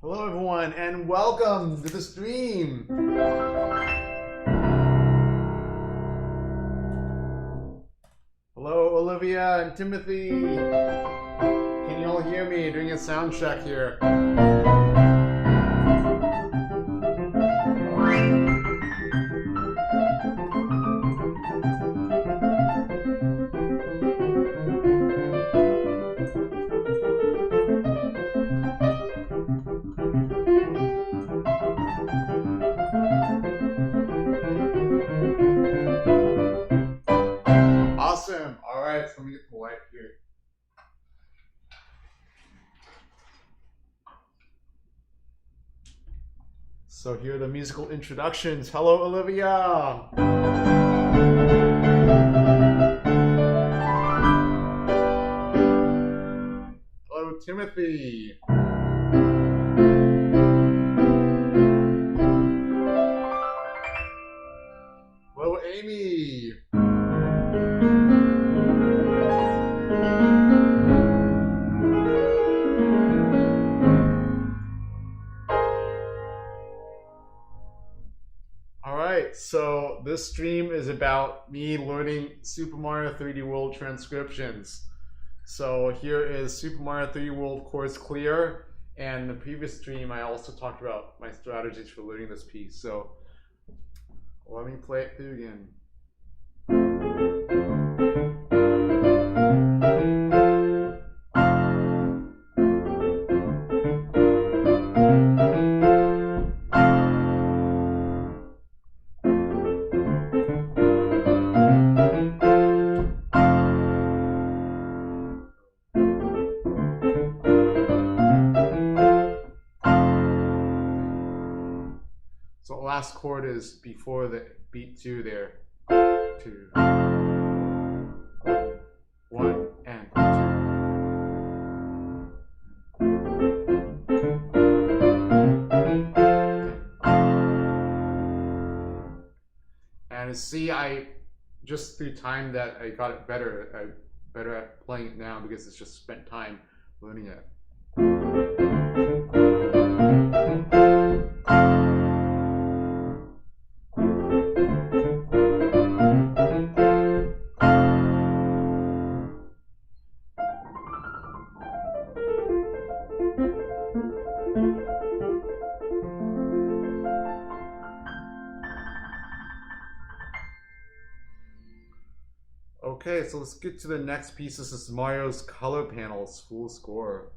Hello everyone and welcome to the stream. Hello Olivia and Timothy. Can you all hear me? Doing a sound check here. Awesome. All right, so let me get the light here. So here are the musical introductions. Hello, Olivia. Hello, Timothy. Hello, Amy. So this stream is about me learning Super Mario 3D World transcriptions. So here is Super Mario 3D World course clear, and in the previous stream I also talked about my strategies for learning this piece. So let me play it through again. So the last chord is before the beat 2 there. 2, 1, and 2. And see, I just through time that I got it better. I'm better at playing it now because it's just spent time learning it. Okay, so let's get to the next piece. This is Mario's color panels, full score.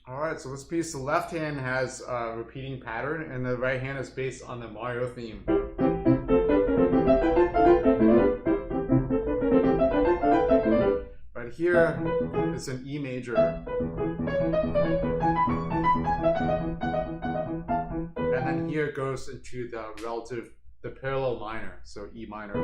Alright, so this piece, the left hand has a repeating pattern and the right hand is based on the Mario theme. Right here is an E major. And then here it goes into the parallel minor, so E minor.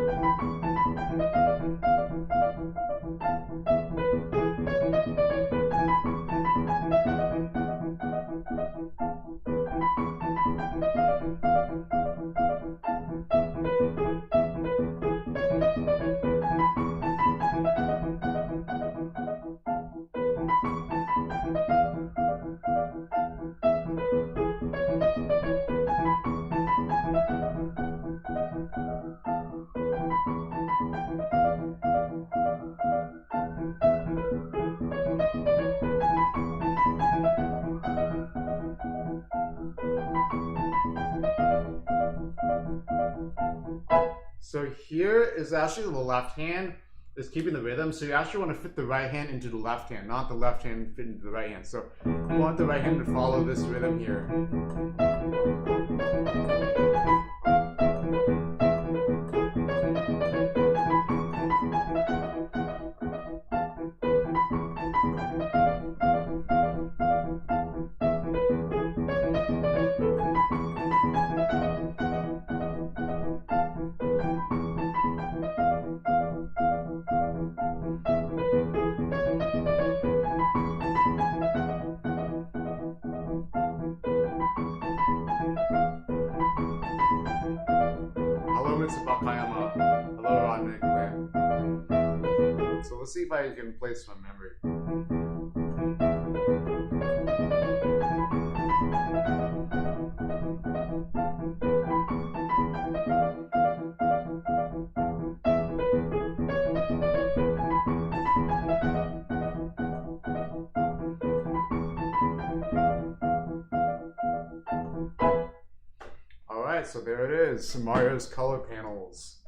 So here is actually the left hand is keeping the rhythm. So you actually want to fit the right hand into the left hand, not the left hand fit into the right hand. So you want the right hand to follow this rhythm here. Hello, Rhythmic. So let's see if I can play some memory. Alright, so there it is, Mario's color panels.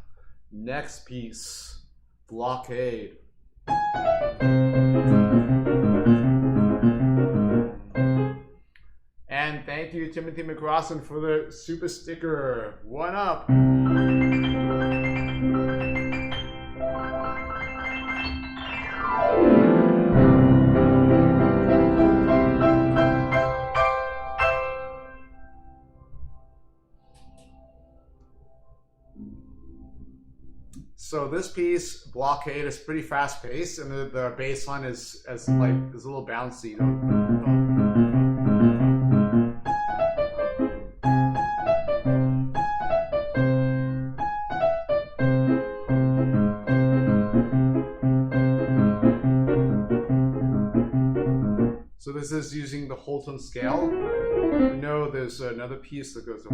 Next piece, Blockade. And thank you, Timothy McRossin, for the super sticker. One up. So this piece, Blockade, is pretty fast paced, and the bass line is a little bouncy. So this is using the whole tone scale. We know there's another piece that goes.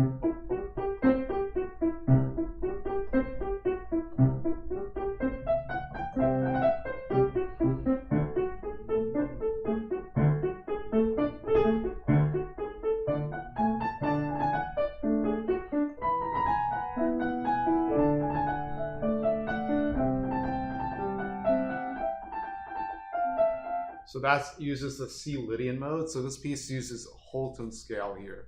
So that uses the C Lydian mode. So this piece uses a whole tone scale here.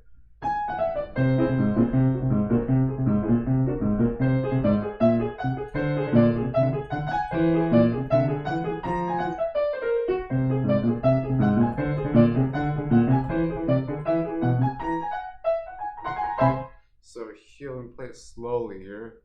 So here, let me play it slowly here.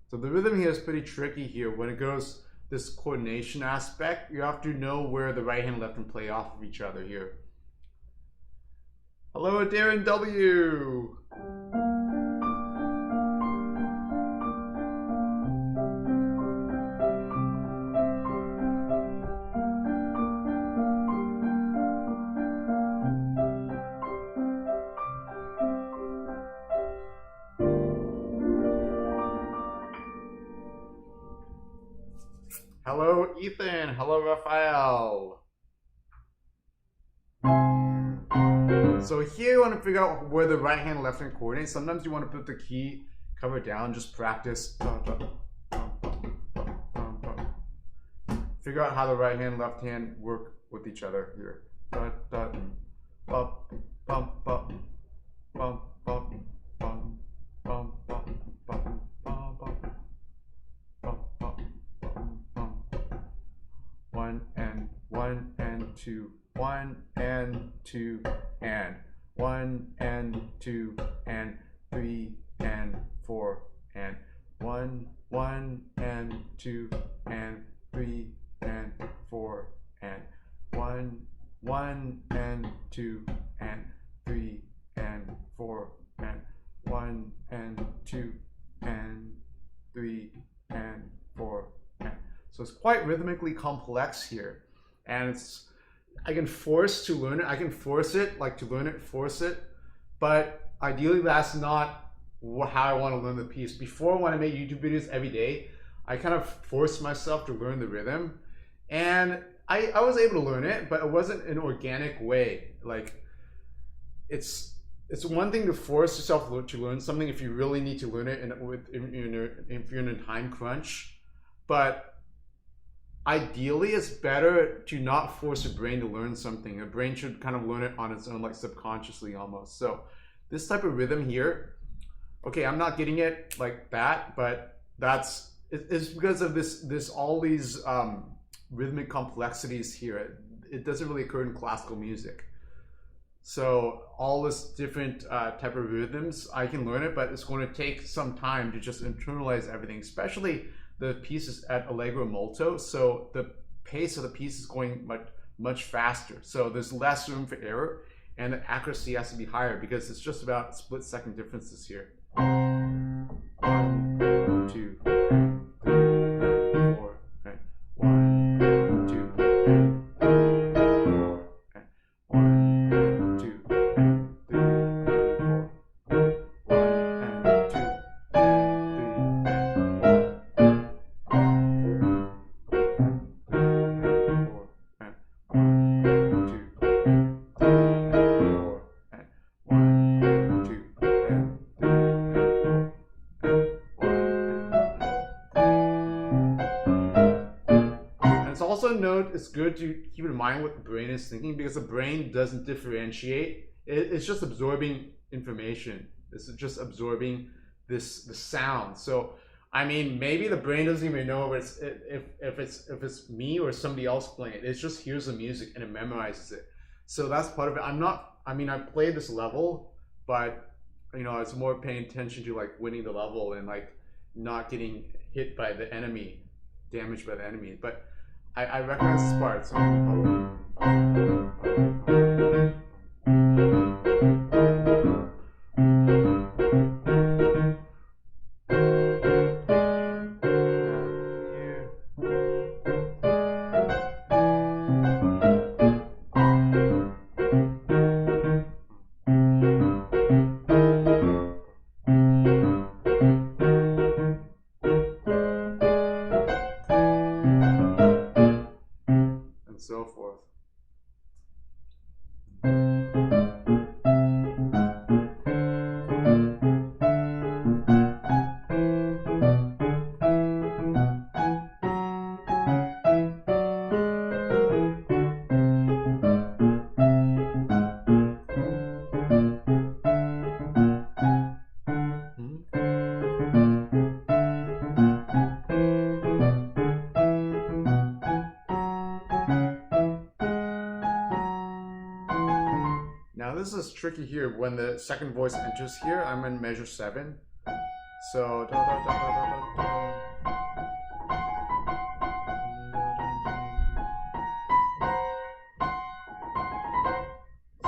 So the rhythm here is pretty tricky here. When it goes this coordination aspect, you have to know where the right hand and left hand play off of each other here. Hello, Darren W. Hello, Ethan. Hello, Raphael. So here you want to figure out where the right hand and left hand coordinate. Sometimes you want to put the key cover down, just practice. Figure out how the right hand, left hand work with each other here. One and two, one and two, and one and two, and three and four, and one and two, and three and four, and one and two, and three and four, and one and two, and three and four, and so it's quite rhythmically complex here, and I can force to learn it. I can force it, like to learn it, force it, but ideally that's not how I want to learn the piece. Before, when I made YouTube videos every day, I kind of forced myself to learn the rhythm, and I was able to learn it, but it wasn't an organic way. Like it's one thing to force yourself to learn something if you really need to learn it, and if you're in a time crunch, but ideally, it's better to not force your brain to learn something. A brain should kind of learn it on its own, like subconsciously almost. So this type of rhythm here, okay, I'm not getting it like that, but it's because of all these rhythmic complexities here. It doesn't really occur in classical music. So all this different type of rhythms, I can learn it, but it's going to take some time to just internalize everything, especially the piece is at allegro molto, so the pace of the piece is going much faster. So there's less room for error, and the accuracy has to be higher because it's just about split-second differences here. 1, 2, 3, 4, okay. 1, 2, 4, okay. 1, 2, 3, 4. 1, 2, also note it's good to keep in mind what the brain is thinking, because the brain doesn't differentiate. It's just absorbing information. It's just absorbing the sound. So I mean, maybe the brain doesn't even know if it's me or somebody else playing it. It just hears the music and it memorizes it. So that's part of it. I played this level, but it's more paying attention to like winning the level and like not getting hit by the enemy, damaged by the enemy. But I recognize this part. So so forth. Now this is tricky here. When the second voice enters here, I'm in measure 7. So da, da, da, da, da, da.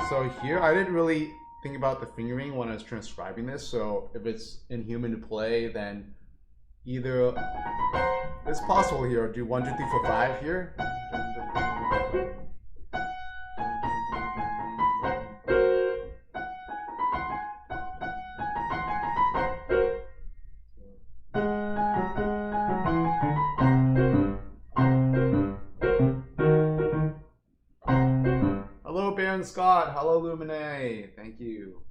So here I didn't really think about the fingering when I was transcribing this. So if it's inhuman to play, then either it's possible here. Do 1, 2, 3, 4, 5 here. Hello, Baron Scott. Hello, Lumine. Thank you.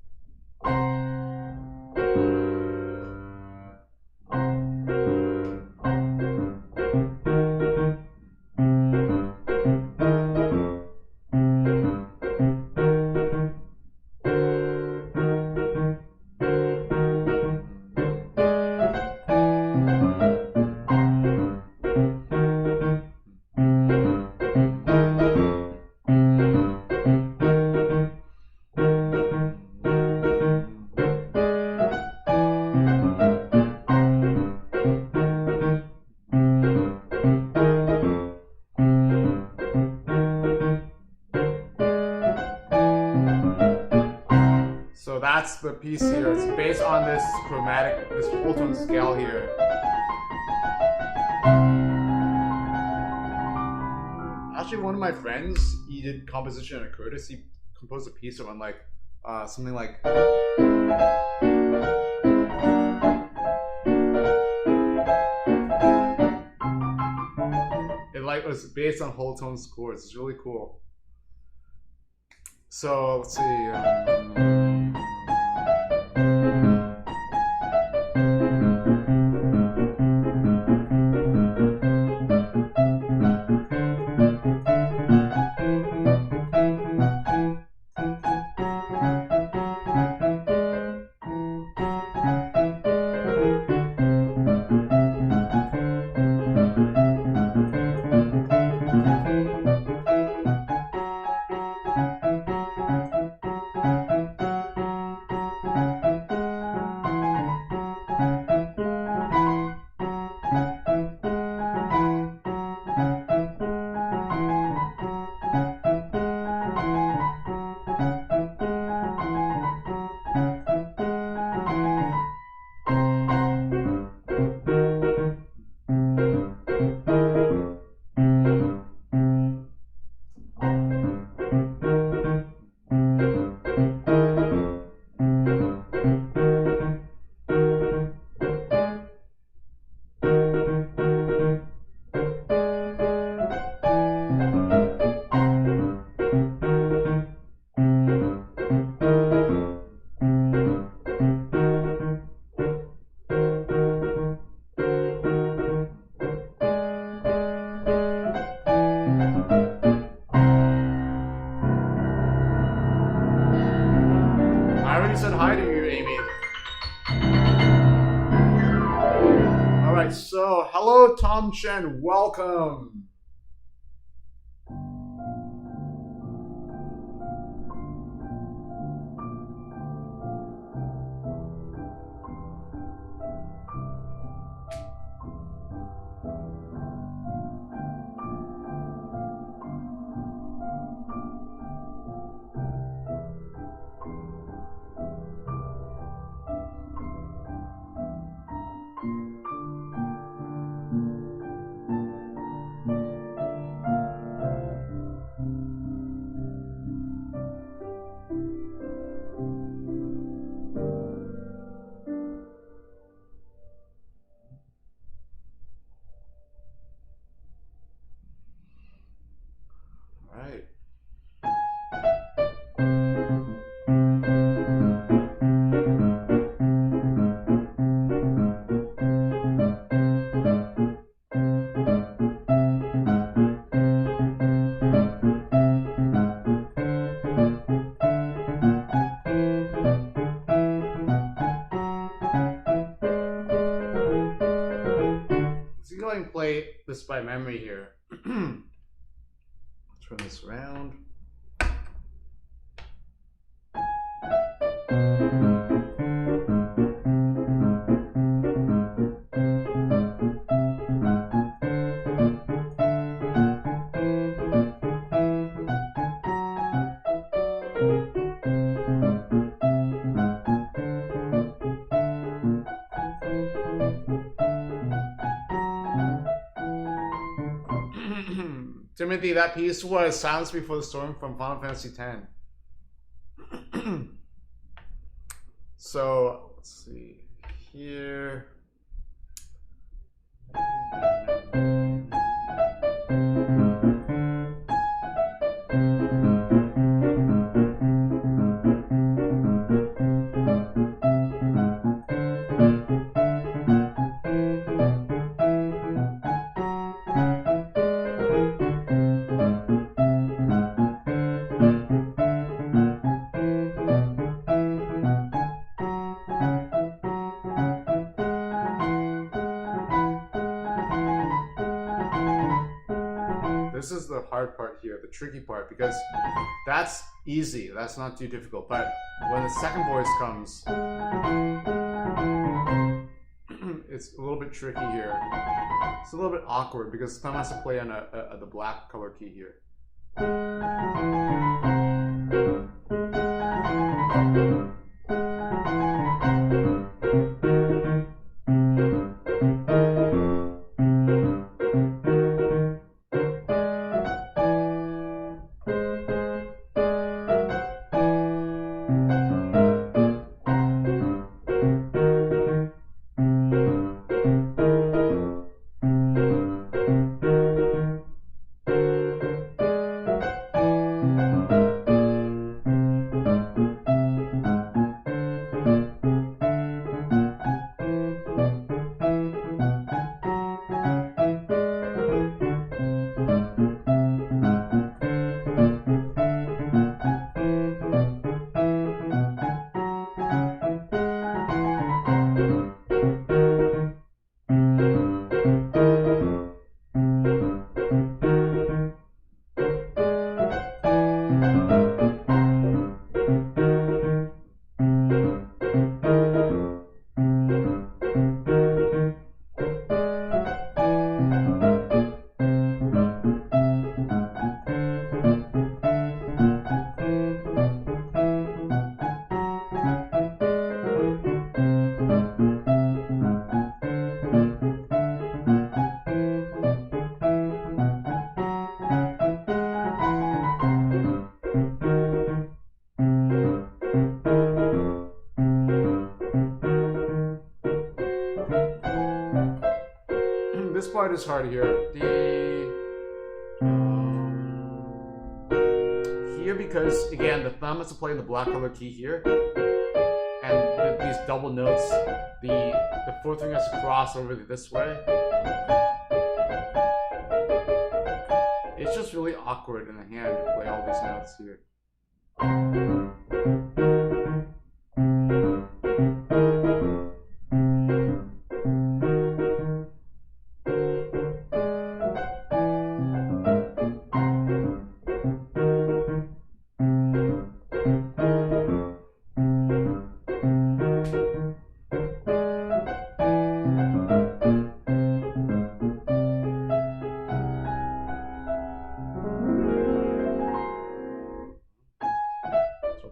So that's the piece here. It's based on this chromatic, this whole tone scale here. Actually, one of my friends, he did composition at Curtis. He composed a piece on like something like. It like was based on whole tone scores. It's really cool. So let's see. Said hi to you, Amy. All right, so hello, Tom Chen. Welcome. Play this by memory here. Turn this around. Timothy, that piece was Silence Before the Storm from Final Fantasy X. So, let's see here. This is the hard part here, the tricky part, because that's easy, that's not too difficult. But when the second voice comes, it's a little bit tricky here. It's a little bit awkward because thumb has to play on the black color key here. part is hard here. Here, because again, the thumb is to play the black color key here, and these double notes, the fourth finger has to cross over this way. It's just really awkward in the hand to play all these notes here.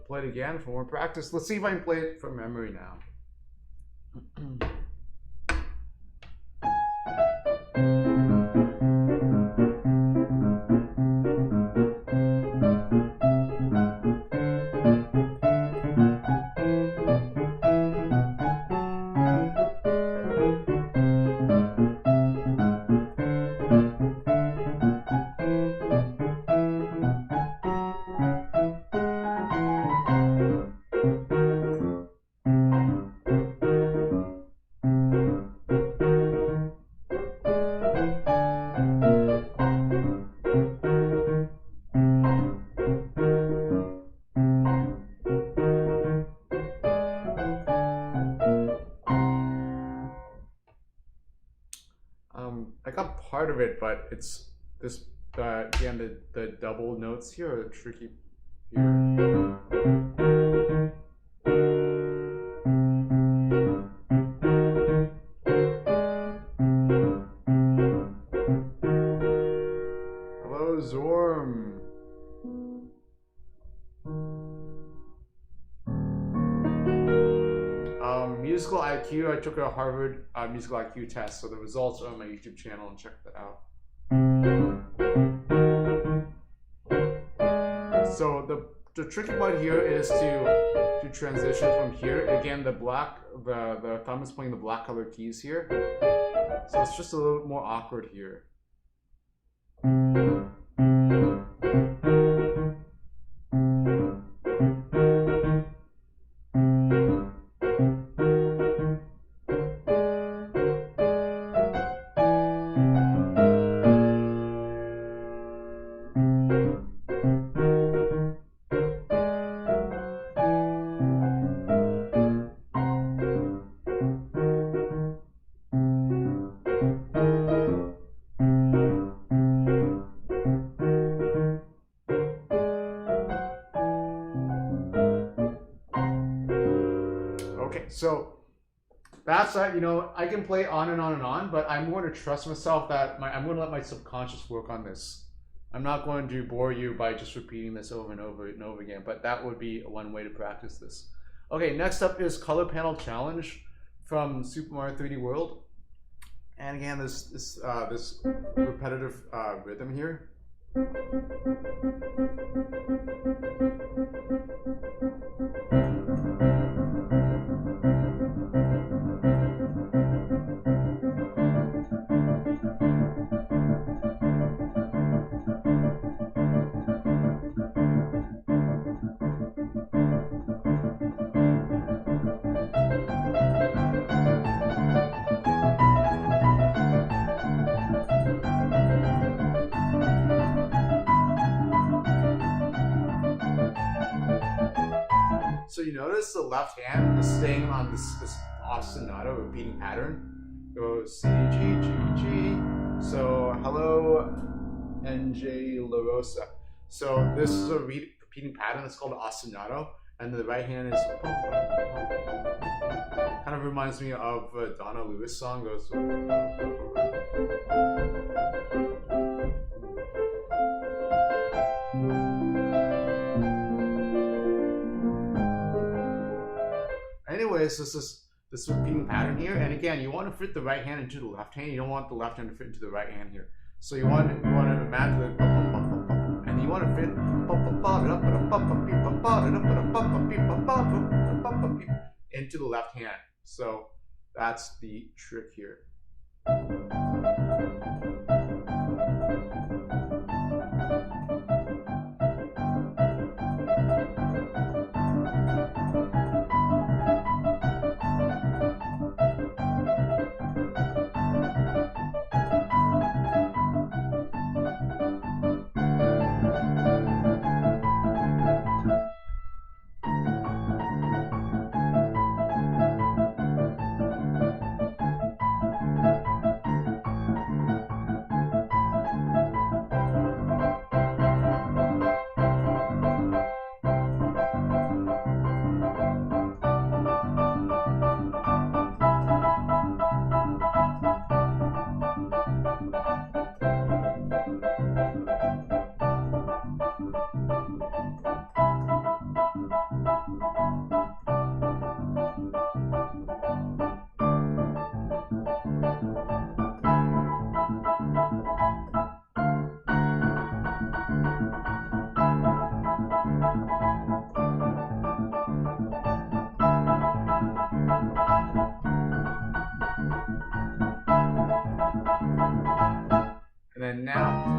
Play it again for more practice. Let's see if I can play it from memory now. I got part of it, but it's this again the double notes here are tricky here. Hello, Zorm. Musical IQ, I took a Harvard musical IQ test, so the results are on my YouTube channel, and check that out. So the tricky part here is to transition from here. Again, the thumb is playing the black color keys here, so it's just a little bit more awkward here. Okay, so that's that. You know, I can play on and on and on, but I'm going to trust myself that I'm going to let my subconscious work on this. I'm not going to bore you by just repeating this over and over and over again, but that would be one way to practice this. Okay, next up is Color Panel Challenge from Super Mario 3D World. And again, this repetitive rhythm here. So you notice the left hand is staying on this ostinato repeating pattern. Goes C, G, G, G. So hello, NJ La Rosa. So this is a repeating pattern that's called ostinato, and the right hand is kind of reminds me of a Donna Lewis song. Goes. Anyways, this repeating pattern here, and again, you want to fit the right hand into the left hand. You don't want the left hand to fit into the right hand here. So you want to imagine the and you want to fit into the left hand. So that's the trick here.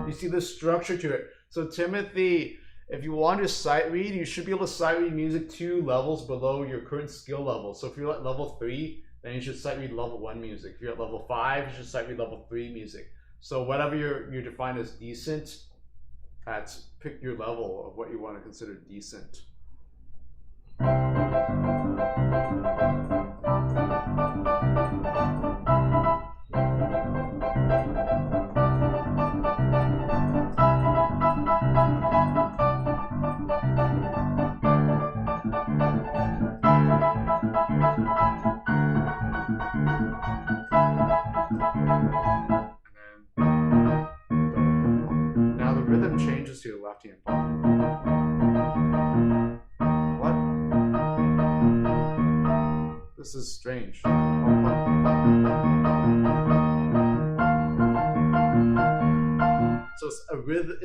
You see the structure to it. So Timothy, if you want to sight read, you should be able to sight read music 2 levels below your current skill level. So if you're at level 3, then you should sight read level 1 music. If you're at level 5, you should sight read level 3 music. So whatever you're defined as decent, pick your level of what you want to consider decent. Now the rhythm changes to the left hand part. What? This is strange.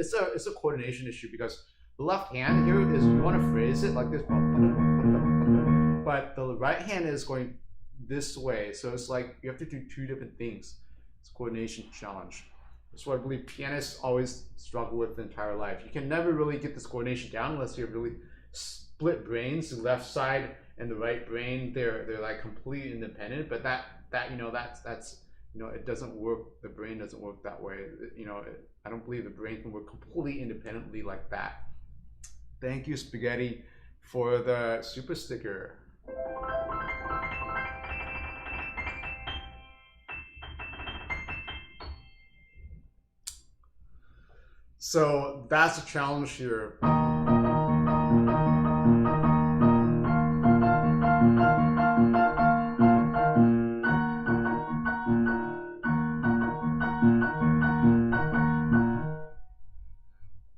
So it's a coordination issue because the left hand here is, you want to phrase it like this, but the right hand is going this way. So it's like you have to do 2 different things. It's a coordination challenge. That's what I believe pianists always struggle with the entire life. You can never really get this coordination down unless you have really split brains. The left side and the right brain, they're like completely independent. But that's it doesn't work. The brain doesn't work that way. I don't believe the brain can work completely independently like that. Thank you, Spaghetti, for the super sticker. So that's a challenge here.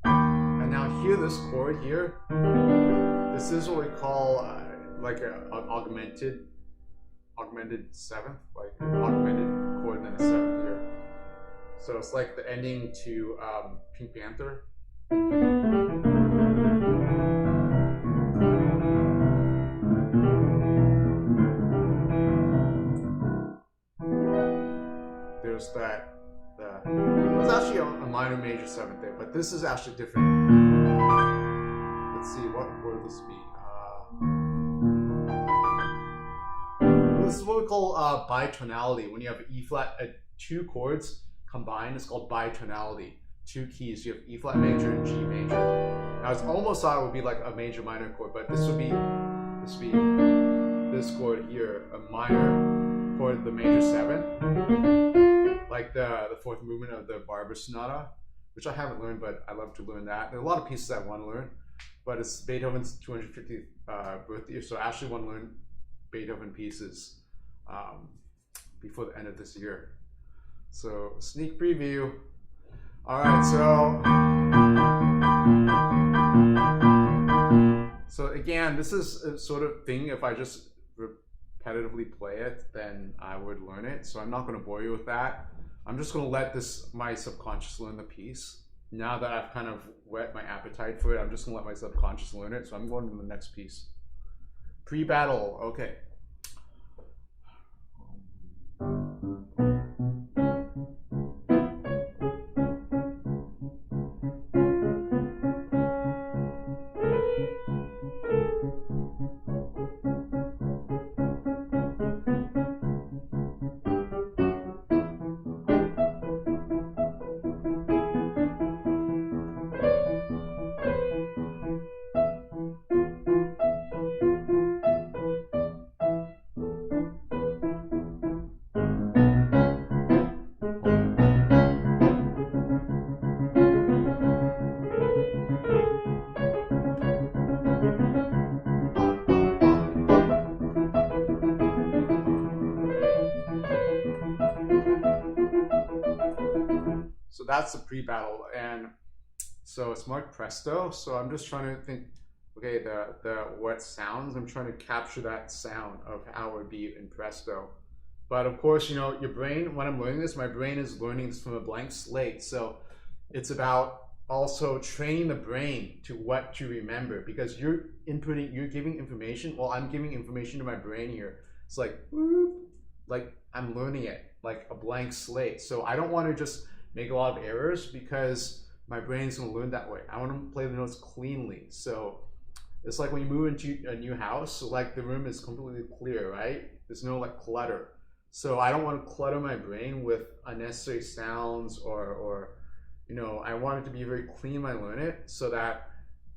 And now hear this chord here. This is what we call like an augmented 7th, like augmented chord and then a 7th here. So it's like the ending to Pink Panther. There's that. It's actually a minor major 7th there, but this is actually different. Let's see, what would this be? This is what we call bitonality. When you have E flat, 2 chords combined, it's called bitonality. 2 keys. You have E flat major and G major. Now it's almost thought it would be like a major minor chord, but this would be this chord here, a minor chord, the major 7, like the 4th movement of the Barber Sonata, which I haven't learned, but I love to learn that. There are a lot of pieces I want to learn, but it's Beethoven's 250th birthday, so I actually want to learn Beethoven pieces before the end of this year. So sneak preview. All right, so again, this is a sort of thing, if I just repetitively play it, then I would learn it. So I'm not going to bore you with that. I'm just going to let my subconscious learn the piece. Now that I've kind of whet my appetite for it, I'm just going to let my subconscious learn it. So I'm going to the next piece. Pre-battle, okay. So that's the pre-battle, and so it's marked presto. So I'm just trying to think, okay, what sounds, I'm trying to capture that sound of how it would be in presto. But of course, your brain, when I'm learning this, my brain is learning this from a blank slate. So it's about also training the brain to what to remember, because you're giving information. Well, I'm giving information to my brain here. It's like I'm learning it like a blank slate. So I don't want to just make a lot of errors because my brain's gonna learn that way. I want to play the notes cleanly. So it's like when you move into a new house, so like the room is completely clear, right? There's no like clutter. So I don't want to clutter my brain with unnecessary sounds or you know, I want it to be very clean when I learn it so that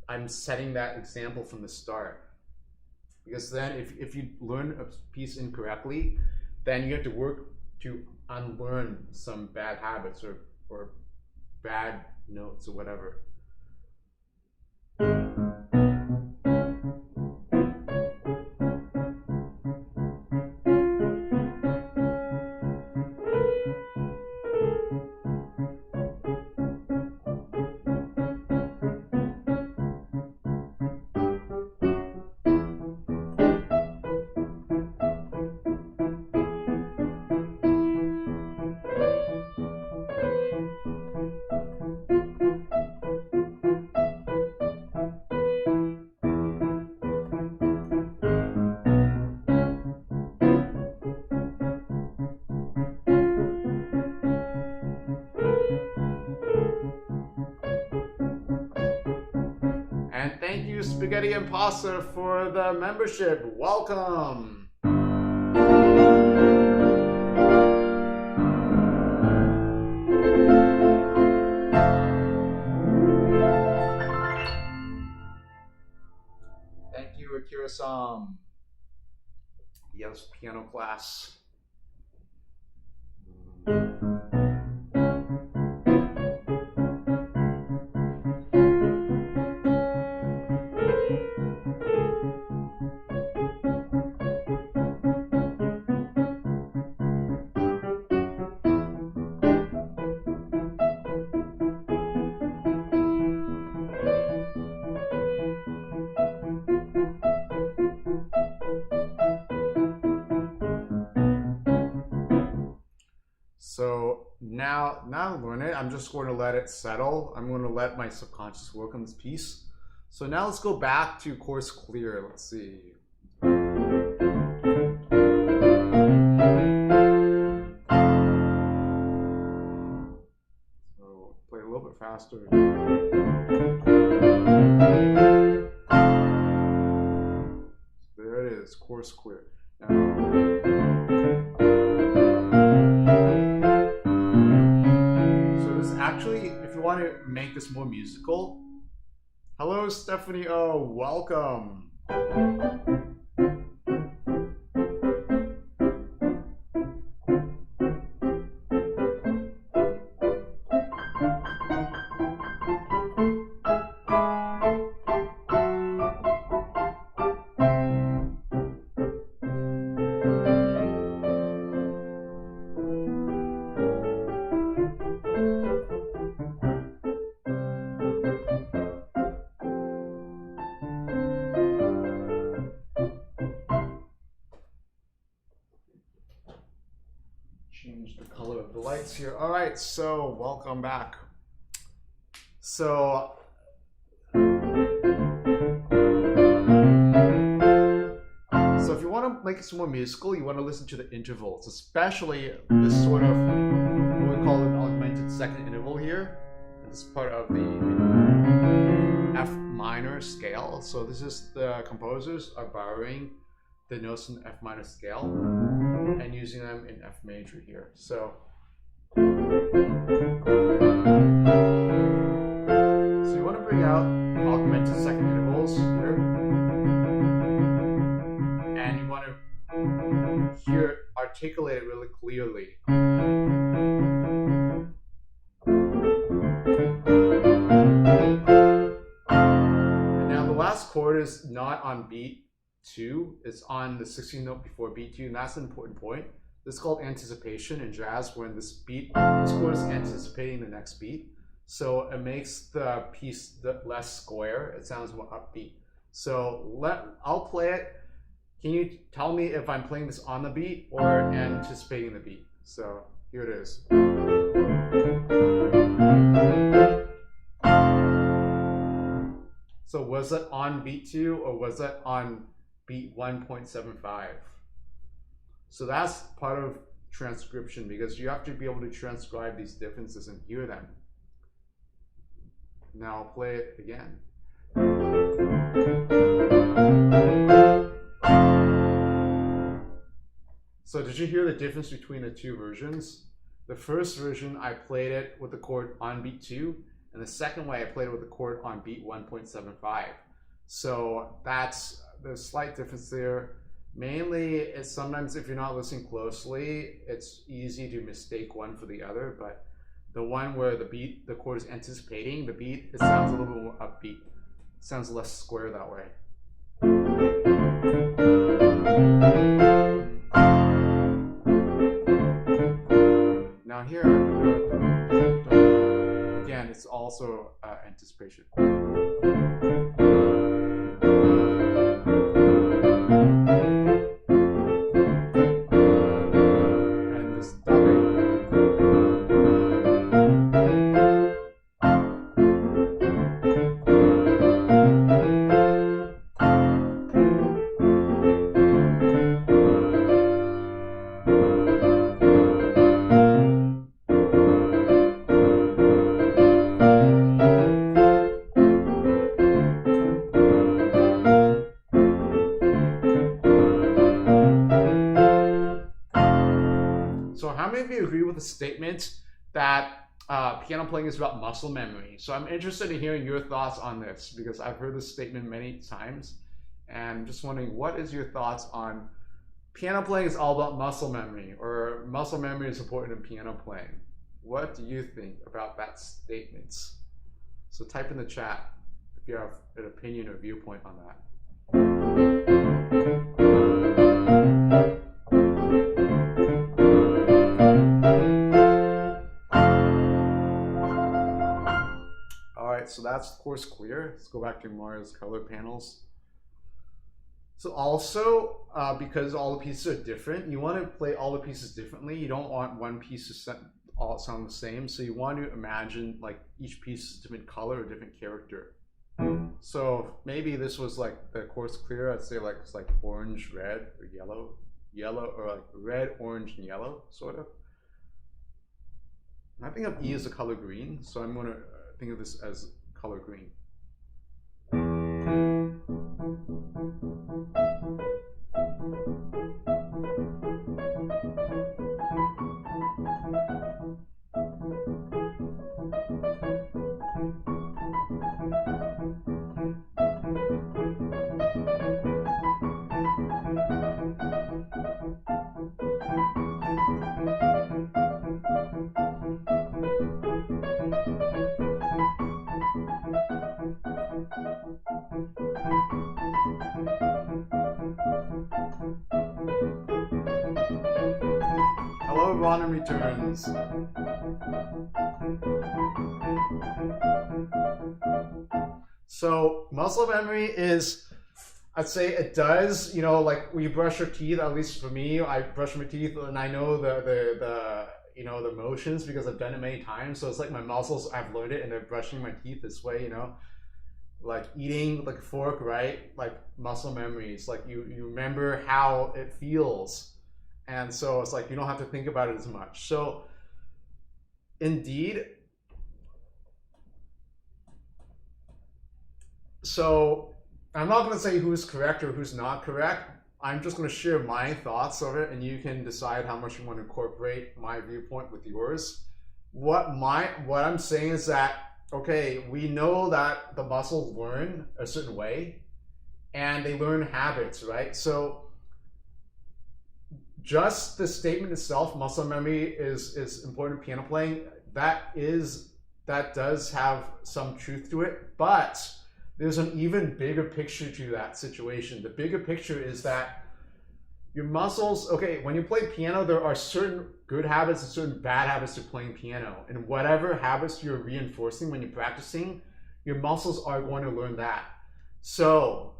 I'm setting that example from the start. Because then if you learn a piece incorrectly, then you have to work to unlearn some bad habits or bad notes or whatever. And thank you, Spaghetti and Pasta, for the membership. Welcome. Thank you, Akira-san. Yes, piano class. So now I learn it, I'm just going to let it settle. I'm going to let my subconscious work on this piece. So now let's go back to chorus clear. Let's see. So play a little bit faster. So there it is, chorus clear. Actually, if you want to make this more musical, hello Stephanie O, welcome. Change the color of the lights here. All right, so welcome back. So if you want to make it more musical, you want to listen to the intervals, especially this sort of what we call an augmented second interval here. This is part of the F minor scale. So this is the composers are borrowing the notes in the F minor scale and using them in F major here. So you want to bring out augmented second intervals here, and you want to hear it articulate it really clearly. And now the last chord is not on beat 2, it's on the 16th note before beat 2, and that's an important point. This is called anticipation in jazz, when this chord is anticipating the next beat. So it makes the piece less square, it sounds more upbeat. So I'll play it. Can you tell me if I'm playing this on the beat or anticipating the beat? So here it is. So was it on beat 2 or was it on beat 1.75? So that's part of transcription, because you have to be able to transcribe these differences and hear them. Now I'll play it again. So did you hear the difference between the two versions? The first version, I played it with the chord on beat 2, and the second way I played it with the chord on beat 1.75. So that's the slight difference there. Mainly, it's sometimes if you're not listening closely, it's easy to mistake one for the other, but the one where the chord is anticipating the beat, it sounds a little bit more upbeat. It sounds less square that way. Now here, again, it's also anticipation. And this dubbing. So how many of you agree with the statement that piano playing is about muscle memory? So I'm interested in hearing your thoughts on this, because I've heard this statement many times, and I'm just wondering, what is your thoughts on piano playing is all about muscle memory, or muscle memory is important in piano playing? What do you think about that statement? So type in the chat if you have an opinion or viewpoint on that. So that's of course clear. Let's go back to Mari's color panels. So also, because all the pieces are different, you want to play all the pieces differently. You don't want one piece to all sound the same. So you want to imagine like each piece is a different color or different character. So maybe this was like the chorus clear. I'd say like it's like orange, red, or yellow, or like red, orange, and yellow, sort of. And I think of E as the color green, so I'm going to think of this as color green. Hello, Ron returns. So muscle memory is, I'd say it does, you know, like when you brush your teeth, at least for me, I brush my teeth and I know the you know, the motions because I've done it many times. So it's like my muscles, I've learned it, and they're brushing my teeth this way, you know, like eating like a fork, right? Like muscle memories, like you remember how it feels. And so it's like you don't have to think about it as much. So indeed, so I'm not going to say who's correct or who's not correct. I'm just going to share my thoughts of it, and you can decide how much you want to incorporate my viewpoint with yours. What I'm saying is that, okay, we know that the muscles learn a certain way, and they learn habits, right? So just the statement itself, muscle memory is important in piano playing, that does have some truth to it, but there's an even bigger picture to that situation. The bigger picture is that your muscles, okay, when you play piano, there are certain good habits and certain bad habits to playing piano. And whatever habits you're reinforcing when you're practicing, your muscles are going to learn that. So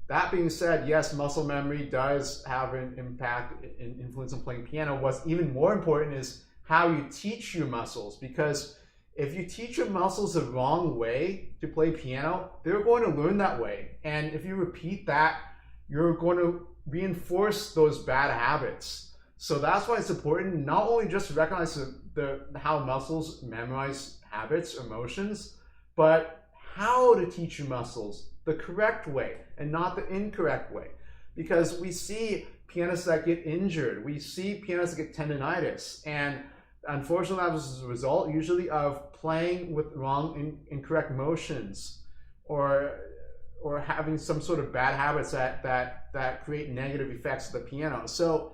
that being said, yes, muscle memory does have an impact and influence on playing piano. What's even more important is how you teach your muscles, because if you teach your muscles the wrong way to play piano, they're going to learn that way. And if you repeat that, you're going to reinforce those bad habits. So that's why it's important not only just to recognize how muscles memorize habits or motions, but how to teach your muscles the correct way and not the incorrect way. Because we see pianists that get injured, we see pianists that get tendonitis, and unfortunately that was a result usually of playing with wrong incorrect motions, or having some sort of bad habits that create negative effects of the piano. So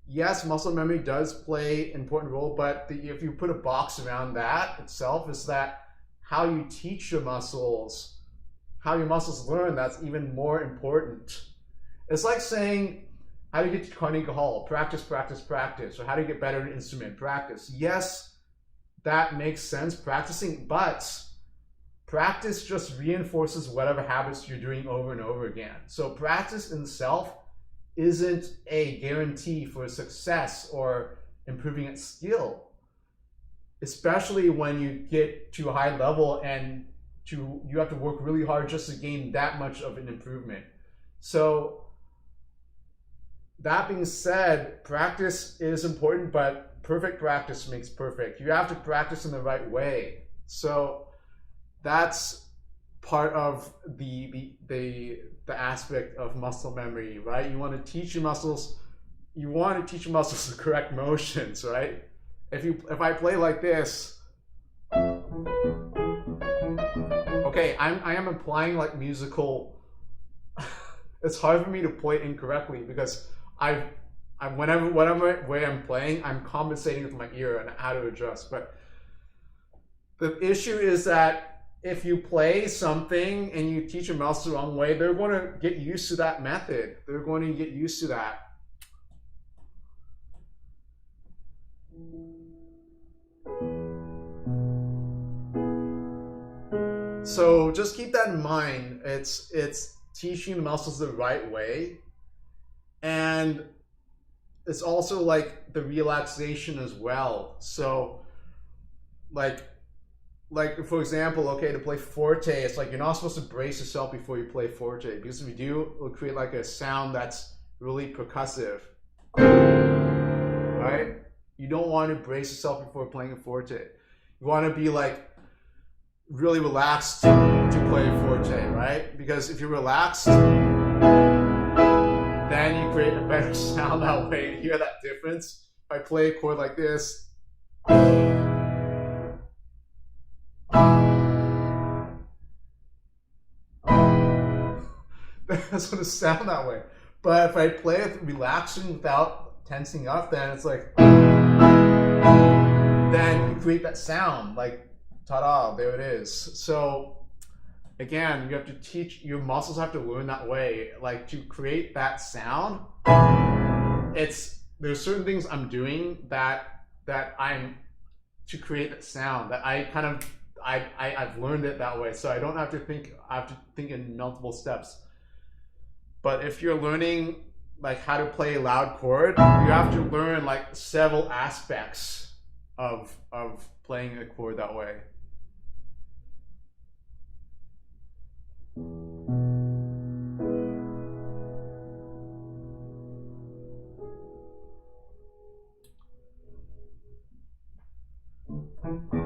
yes, muscle memory does play an important role, but if you put a box around that itself, is that how you teach your muscles, how your muscles learn, that's even more important. It's like saying, how do you get to Carnegie Hall? Practice, practice, practice. Or how do you get better at an instrument? Practice. Yes, that makes sense, practicing, but practice just reinforces whatever habits you're doing over and over again. So practice in itself isn't a guarantee for success or improving its skill, especially when you get to a high level and you have to work really hard just to gain that much of an improvement. So that being said, practice is important, but perfect practice makes perfect. You have to practice in the right way. So that's part of the aspect of muscle memory, right? You want to teach your muscles the correct motions, right? If I play like this, okay, I am applying like musical. It's hard for me to play incorrectly because whatever way I'm playing, I'm compensating with my ear and how to adjust. But the issue is that if you play something and you teach your muscles the wrong way, they're going to get used to that method. They're going to get used to that. So just keep that in mind. It's teaching the muscles the right way. And it's also like the relaxation as well. So like for example, okay, to play forte, it's like you're not supposed to brace yourself before you play forte, because if you do, it'll create like a sound that's really percussive, right? You don't want to brace yourself before playing a forte. You want to be like really relaxed to play a forte, right? Because if you're relaxed, then you create a better sound that way. You hear that difference? If I play a chord like this, that's going to sound that way. But if I play it relaxing without tensing up, then it's like, then you create that sound, like, ta-da, there it is. So again, you have to teach, your muscles have to learn that way, like to create that sound. There's certain things I'm doing that I'm to create that sound that I've learned it that way. So I don't have to think, I have to think in multiple steps. But if you're learning like how to play a loud chord, you have to learn like several aspects of playing a chord that way.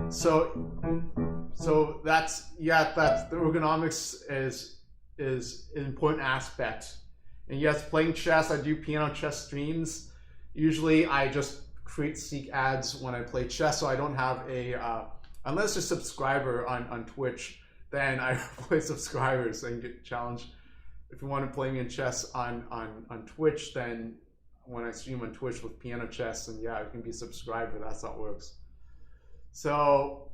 So that's the ergonomics is an important aspect. And yes, playing chess, I do piano chess streams. Usually I just create seek ads when I play chess, so I don't have unless you're a subscriber on Twitch, then I play subscribers and get challenged. If you want to play me in chess on Twitch, then when I stream on Twitch with piano chess, then yeah, you can be a subscriber. That's how it works. So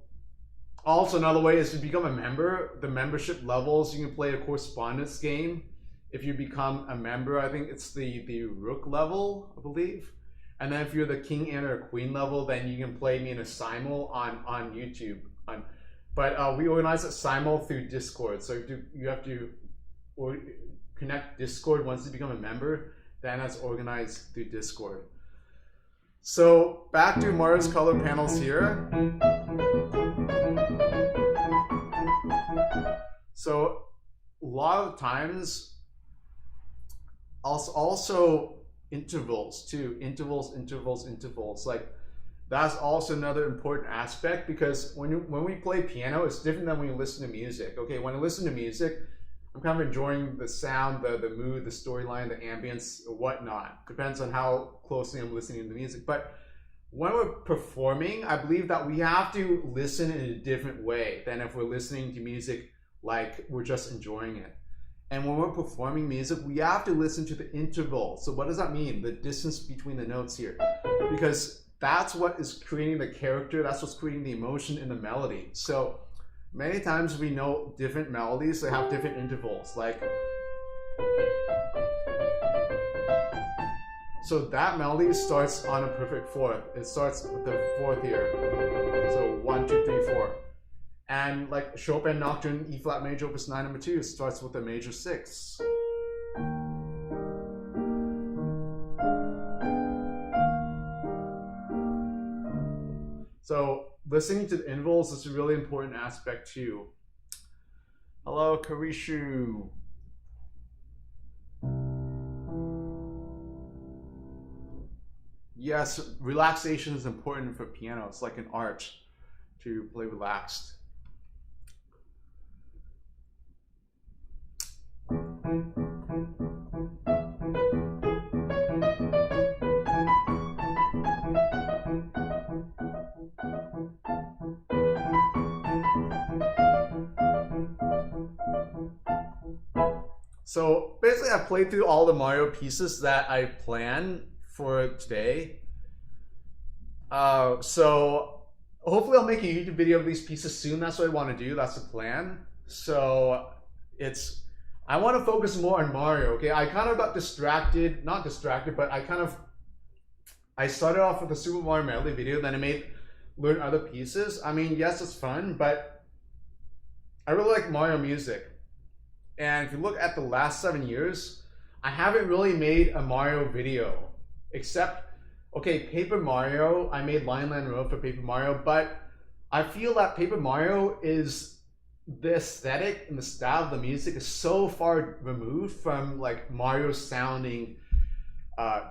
also another way is to become a member. The membership levels, you can play a correspondence game. If you become a member, I think it's the rook level, I believe. And then if you're the king and or queen level, then you can play me in a simul on YouTube. But we organize a simul through Discord. So you have to connect Discord once you become a member. Then that's organized through Discord. So back to Mars color panels here. So a lot of times, also intervals too. Intervals. Like that's also another important aspect, because when we play piano, it's different than when you listen to music. Okay, when I listen to music, I'm kind of enjoying the sound, the mood, the storyline, the ambience, or whatnot. Depends on how closely I'm listening to the music. But when we're performing, I believe that we have to listen in a different way than if we're listening to music like we're just enjoying it. And when we're performing music, we have to listen to the interval. So what does that mean? The distance between the notes here. Because that's what is creating the character, that's what's creating the emotion in the melody. So many times we know different melodies that have different intervals. Like, so that melody starts on a perfect fourth. It starts with the fourth here. So 1, 2, 3, 4. And like Chopin Nocturne E flat major opus 9 number 2 starts with a major 6. So listening to the intervals is a really important aspect too. Hello, Karishu. Yes, relaxation is important for piano. It's like an art to play relaxed. So basically I played through all the Mario pieces that I planned for today. So hopefully I'll make a YouTube video of these pieces soon. That's what I want to do. That's the plan. So I want to focus more on Mario. Okay, I kind of got distracted, not distracted, but I started off with the Super Mario Medley video, then I learn other pieces. I mean, yes, it's fun, but I really like Mario music. And if you look at the last 7 years, I haven't really made a Mario video, except, okay, Paper Mario. I made Lion Land Road for Paper Mario, but I feel that Paper Mario is, the aesthetic and the style of the music is so far removed from like Mario sounding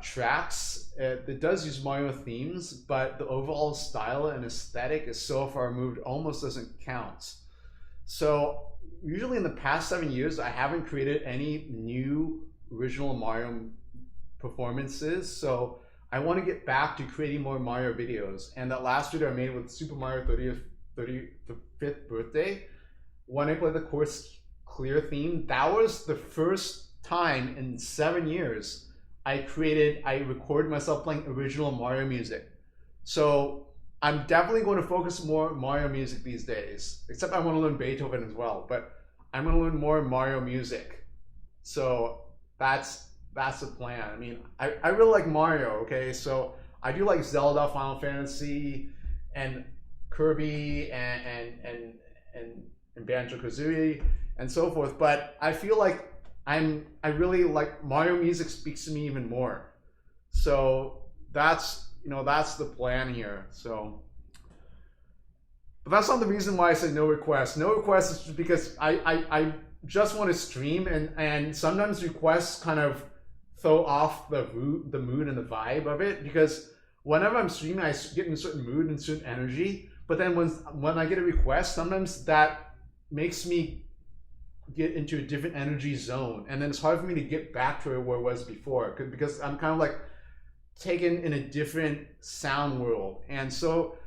tracks. It does use Mario themes, but the overall style and aesthetic is so far removed, almost doesn't count. So usually in the past 7 years, I haven't created any new original Mario performances. So I want to get back to creating more Mario videos. And that last video I made with Super Mario 35th birthday, when I played the Chorus Clear theme, that was the first time in 7 years I recorded myself playing original Mario music. So I'm definitely going to focus more Mario music these days, except I want to learn Beethoven as well, but I'm going to learn more Mario music. So that's the plan. I mean, I really like Mario, okay? So I do like Zelda, Final Fantasy, and Kirby, and Banjo-Kazooie, and so forth, but I feel like I really like Mario music, speaks to me even more. So that's the plan here. So, but that's not the reason why I say no requests. No requests is just because I just want to stream, and sometimes requests kind of throw off the mood and the vibe of it, because whenever I'm streaming, I get in a certain mood and certain energy, but then when I get a request, sometimes that makes me get into a different energy zone, and then it's hard for me to get back to where I was before, because I'm kind of like taken in a different sound world. And so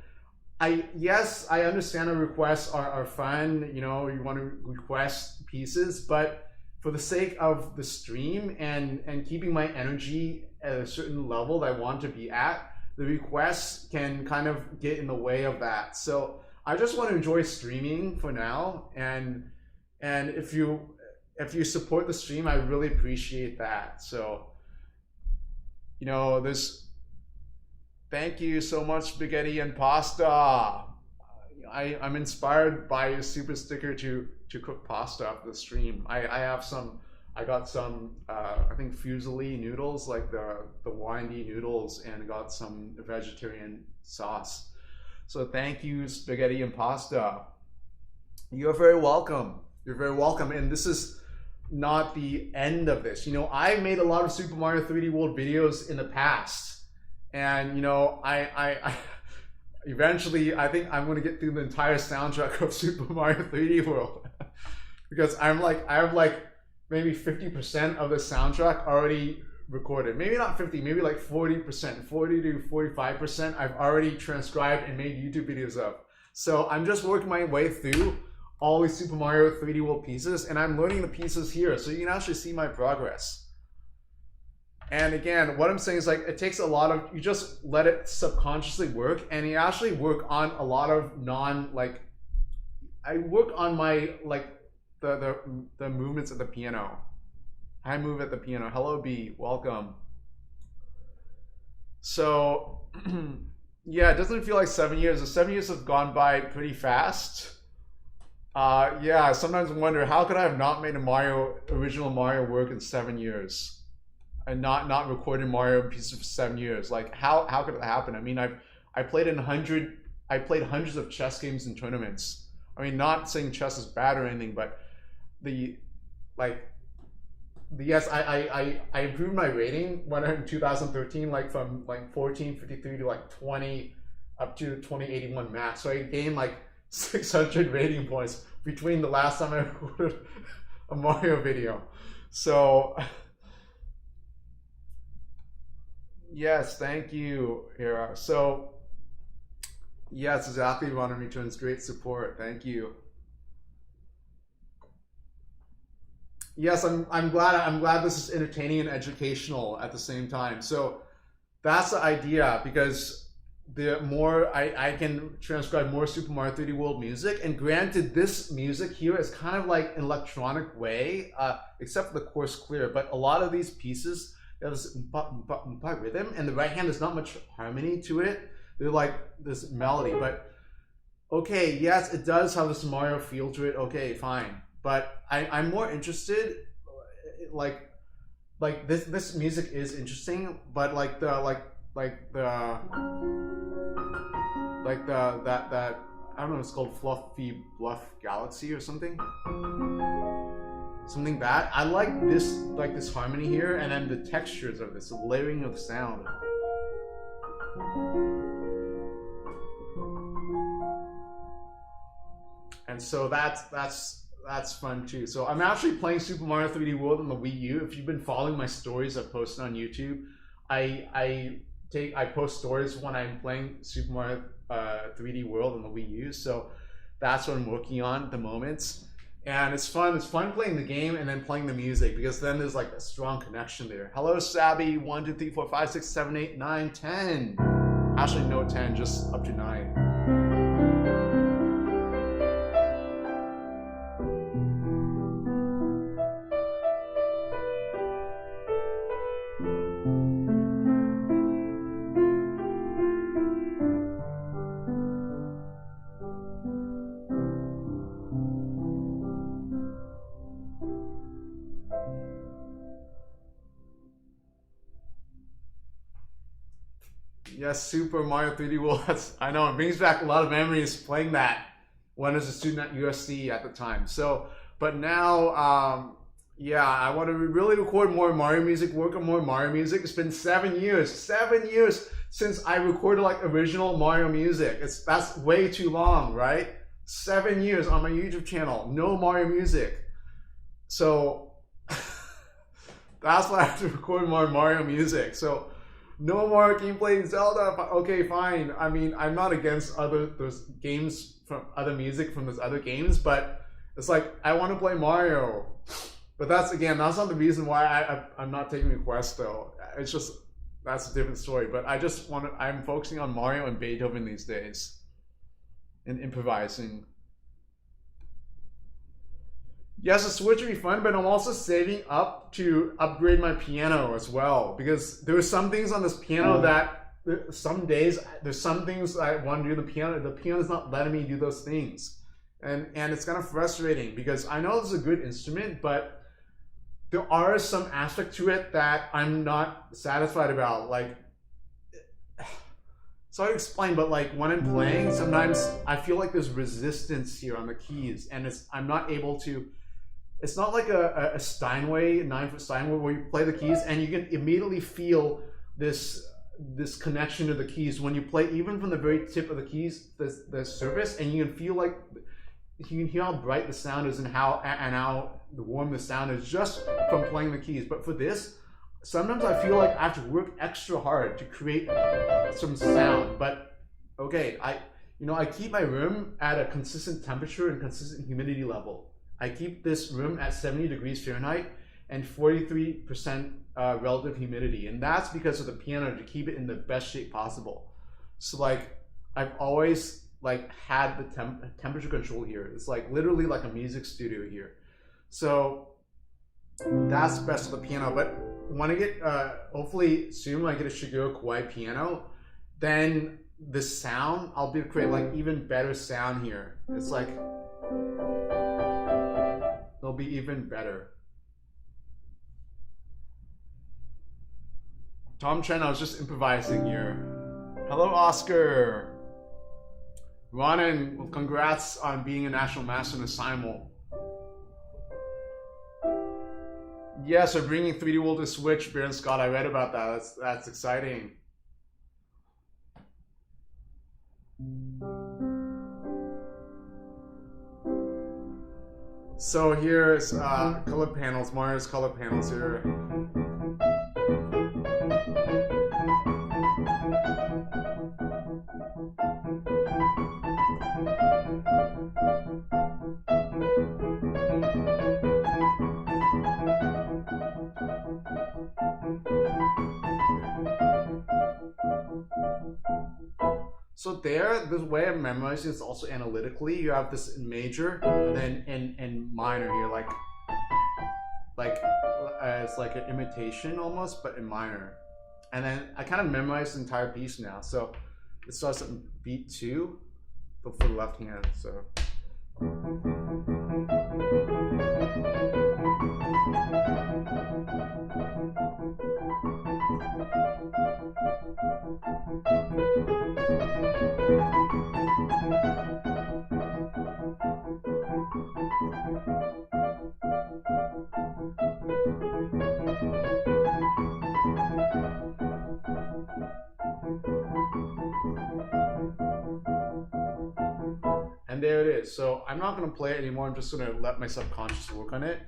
yes, I understand the requests are fun, you want to request pieces, but for the sake of the stream and keeping my energy at a certain level that I want to be at, the requests can kind of get in the way of that. So I just want to enjoy streaming for now, and if you support the stream, I really appreciate that. So thank you so much, Spaghetti and Pasta. I'm inspired by your super sticker to cook pasta after the stream. I got some I think fusilli noodles, like the windy noodles, and got some vegetarian sauce. So thank you, Spaghetti and Pasta. You're very welcome. You're very welcome. And this is not the end of this. You know, I made a lot of Super Mario 3D World videos in the past, and you know, I eventually I think I'm gonna get through the entire soundtrack of Super Mario 3D World because I have like maybe 50% of the soundtrack already recorded. Maybe not 50, maybe like 40%, 40 to 45% I've already transcribed and made YouTube videos of. So I'm just working my way through all these Super Mario 3D World pieces, and I'm learning the pieces here so you can actually see my progress. And again, what I'm saying is like it takes a lot of, you just let it subconsciously work, and you actually work on a lot of I work on my the movements of the piano. I move at the piano. Hello B, welcome. So yeah, it doesn't feel like 7 years. The 7 years have gone by pretty fast. Yeah, I sometimes wonder how could I have not made a original Mario work in 7 years, and not recorded Mario pieces for 7 years? Like how could that happen? I mean, I played hundreds of chess games and tournaments. I mean, not saying chess is bad or anything, but yes, I improved my rating when in 2013, like from like 1453 to like 20 up to 2081 max. So I gained like 600 rating points between the last time I recorded a Mario video. So yes, thank you, Hira. So yes, exactly, Runner Returns. Great support. Thank you. Yes, I'm glad this is entertaining and educational at the same time. So that's the idea, because the more I can transcribe more Super Mario 3D World music, and granted this music here is kind of like an electronic way, except for the course clear, but a lot of these pieces have this rhythm, and the right hand there's not much harmony to it. They're like this melody, but okay, yes, it does have this Mario feel to it. Okay, fine. But I'm more interested, like this music is interesting, but that I don't know, it's called Fluffy Bluff Galaxy or something that I like this harmony here, and then the textures of this, the layering of the sound. And so that's fun too. So I'm actually playing Super Mario 3D World on the Wii U. If you've been following my stories I've posted on YouTube, I post stories when I'm playing Super Mario 3D World on the Wii U. So that's what I'm working on at the moment. And it's fun. It's fun playing the game and then playing the music, because then there's like a strong connection there. Hello, Sabby. 1, 2, 3, 4, 5, 6, 7, 8, 9, 10. Actually, no 10, just up to 9. Yes, Super Mario 3D World. I know, it brings back a lot of memories playing that when I was a student at USC at the time. So, but now, yeah, I want to really record more Mario music, work on more Mario music. It's been 7 years since I recorded like original Mario music. That's way too long, right? 7 years on my YouTube channel, no Mario music. So that's why I have to record more Mario music. So no more gameplay in Zelda. Okay, fine. I mean, I'm not against those games from other music from those other games, but it's like I want to play Mario. But that's not the reason why I'm not taking requests though. It's just that's a different story. But I'm focusing on Mario and Beethoven these days and improvising. Yes, the Switch would be fun, but I'm also saving up to upgrade my piano as well, because there are some things on this piano that some days there's some things I want to do on the piano. The piano is not letting me do those things, and it's kind of frustrating, because I know this is a good instrument, but there are some aspects to it that I'm not satisfied about. Like, it's hard to explain, but like when I'm playing, sometimes I feel like there's resistance here on the keys, and I'm not able to it's not like a Steinway, 9-foot Steinway, where you play the keys and you can immediately feel this connection to the keys when you play, even from the very tip of the keys, the surface, and you can feel like you can hear how bright the sound is and how warm the sound is just from playing the keys. But for this, sometimes I feel like I have to work extra hard to create some sound. But okay, I keep my room at a consistent temperature and consistent humidity level. I keep this room at 70 degrees Fahrenheit and 43% relative humidity, and that's because of the piano, to keep it in the best shape possible. So like I've always like had the temperature control here. It's like literally like a music studio here. So that's best of the piano. But when I get hopefully soon when I get a Shigeru Kawai piano, then the sound, I'll be able to create like even better sound here. It's like it'll be even better. Tom Chen, I was just improvising here. Hello, Oscar. Ronan, congrats on being a national master in the simul. Yes, we're bringing 3D World to Switch, Baron Scott. I read about that. That's exciting. So here's color panels, Mario's color panels here. So there, the way I'm memorizing is also analytically. You have this in major, and then in minor here, it's like an imitation almost, but in minor. And then I kind of memorized the entire piece now. So it starts at beat 2, but for the left hand. So. And there it is. So I'm not going to play it anymore. I'm just going to let my subconscious work on it,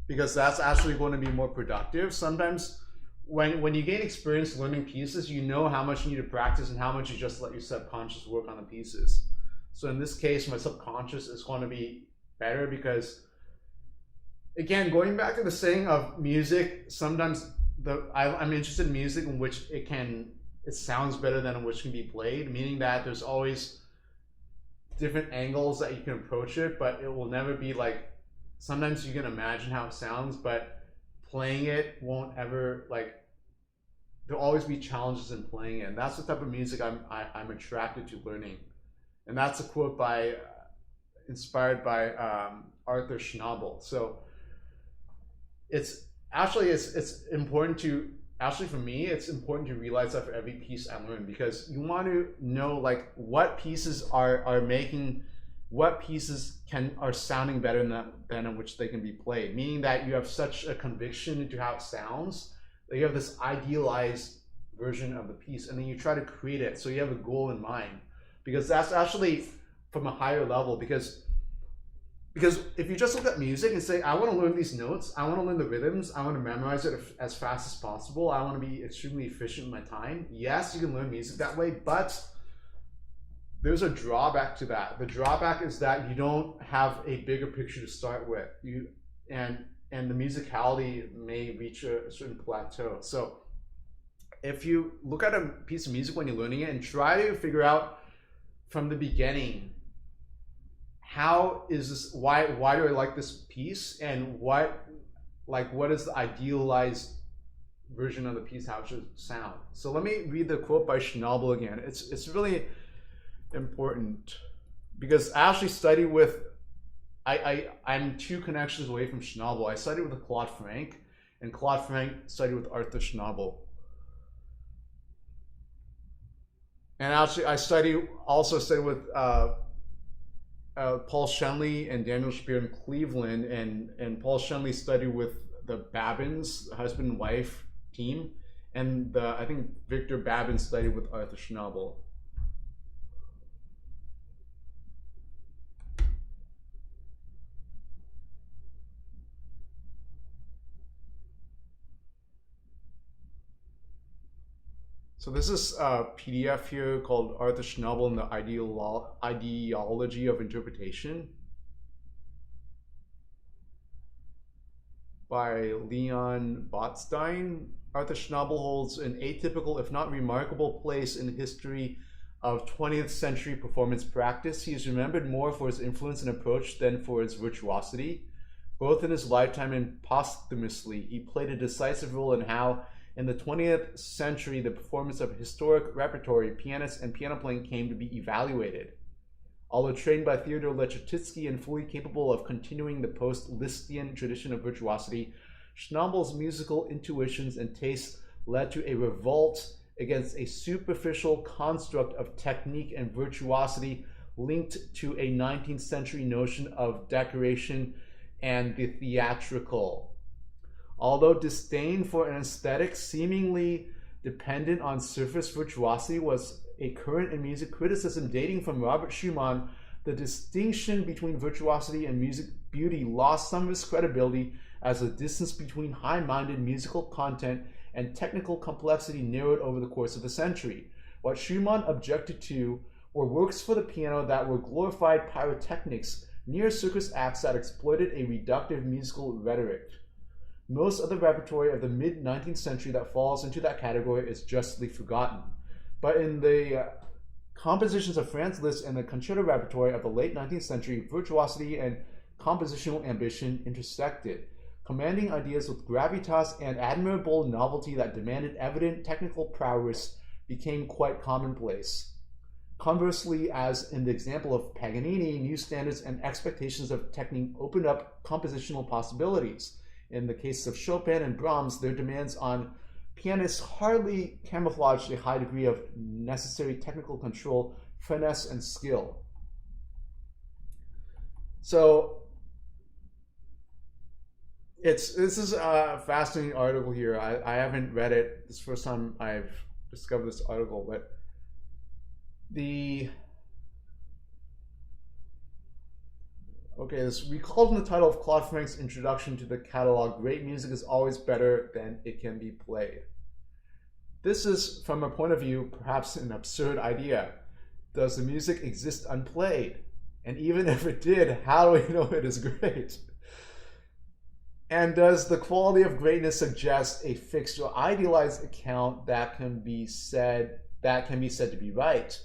because that's actually going to be more productive. Sometimes when you gain experience learning pieces, you know how much you need to practice and how much you just let your subconscious work on the pieces. So in this case, my subconscious is going to be better because, again, going back to the saying of music, sometimes I'm interested in music in which it sounds better than in which can be played, meaning that there's always different angles that you can approach it, but it will never be like, sometimes you can imagine how it sounds, but playing it won't ever, like, there'll always be challenges in playing it. And that's the type of music I'm attracted to learning. And that's a quote inspired by Arthur Schnabel. So it's important to, actually for me, it's important to realize that for every piece I learn, because you want to know like what pieces what pieces are sounding better than in which they can be played. Meaning that you have such a conviction into how it sounds, that you have this idealized version of the piece, and then you try to create it. So you have a goal in mind, because that's actually from a higher level, because if you just look at music and say, I want to learn these notes, I want to learn the rhythms, I want to memorize it as fast as possible, I want to be extremely efficient with my time. Yes, you can learn music that way, but there's a drawback to that. The drawback is that you don't have a bigger picture to start with. And the musicality may reach a certain plateau. So if you look at a piece of music when you're learning it and try to figure out from the beginning, how is this, why do I like this piece, and what is the idealized version of the piece, how it should sound. So let me read the quote by Schnabel again. It's really important, because I actually studied with, I'm 2 connections away from Schnabel. I studied with Claude Frank, and Claude Frank studied with Arthur Schnabel. And actually I also studied with Paul Shenley and Daniel Spear in Cleveland, and Paul Shenley studied with the Babins, husband and wife team, and I think Victor Babin studied with Arthur Schnabel. So this is a PDF here called Arthur Schnabel and the Ideology of Interpretation by Leon Botstein. Arthur Schnabel holds an atypical, if not remarkable, place in the history of 20th century performance practice. He is remembered more for his influence and approach than for his virtuosity. Both in his lifetime and posthumously, he played a decisive role in how, in the 20th century, the performance of historic repertory, pianists, and piano playing came to be evaluated. Although trained by Theodore Leczetitsky and fully capable of continuing the post-Lisztian tradition of virtuosity, Schnabel's musical intuitions and tastes led to a revolt against a superficial construct of technique and virtuosity linked to a 19th century notion of decoration and the theatrical. Although disdain for an aesthetic seemingly dependent on surface virtuosity was a current in music criticism dating from Robert Schumann, the distinction between virtuosity and music beauty lost some of its credibility as the distance between high-minded musical content and technical complexity narrowed over the course of the century. What Schumann objected to were works for the piano that were glorified pyrotechnics, near-circus acts that exploited a reductive musical rhetoric. Most of the repertory of the mid-19th century that falls into that category is justly forgotten. But in the compositions of Franz Liszt and the concerto repertory of the late 19th century, virtuosity and compositional ambition intersected, commanding ideas with gravitas and admirable novelty that demanded evident technical prowess became quite commonplace. Conversely, as in the example of Paganini, new standards and expectations of technique opened up compositional possibilities. In the case of Chopin and Brahms, their demands on pianists hardly camouflaged a high degree of necessary technical control, finesse, and skill. So this is a fascinating article here. I haven't read it. This is the first time I've discovered this article, but this recalled from the title of Claude Frank's introduction to the catalog, great music is always better than it can be played. This is, from a point of view, perhaps an absurd idea. Does the music exist unplayed? And even if it did, how do we know it is great? And does the quality of greatness suggest a fixed or idealized account that can be said to be right?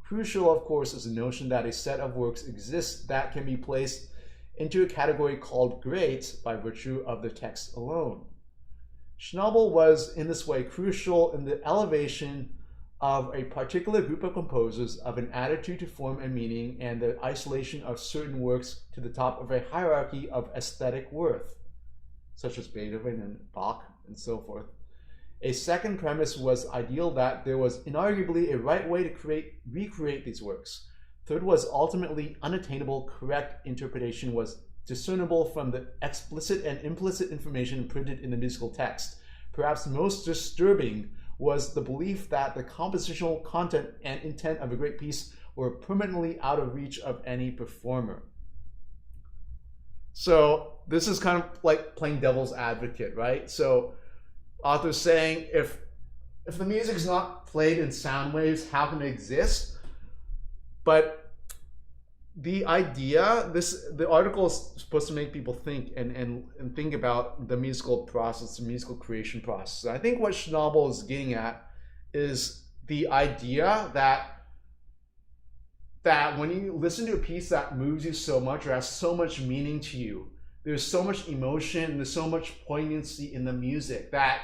Crucial, of course, is the notion that a set of works exists that can be placed into a category called great by virtue of the text alone. Schnabel was, in this way, crucial in the elevation of a particular group of composers of an attitude to form and meaning and the isolation of certain works to the top of a hierarchy of aesthetic worth, such as Beethoven and Bach and so forth. A second premise was ideal that there was inarguably a right way to recreate these works. Third was ultimately unattainable. Correct interpretation was discernible from the explicit and implicit information printed in the musical text. Perhaps most disturbing was the belief that the compositional content and intent of a great piece were permanently out of reach of any performer. So this is kind of like playing devil's advocate, right? So author's saying if the music is not played in sound waves, how can it exist? But the idea, the article is supposed to make people think and think about the musical process, the musical creation process. I think what Schnabel is getting at is the idea that when you listen to a piece that moves you so much or has so much meaning to you, there's so much emotion, there's so much poignancy in the music that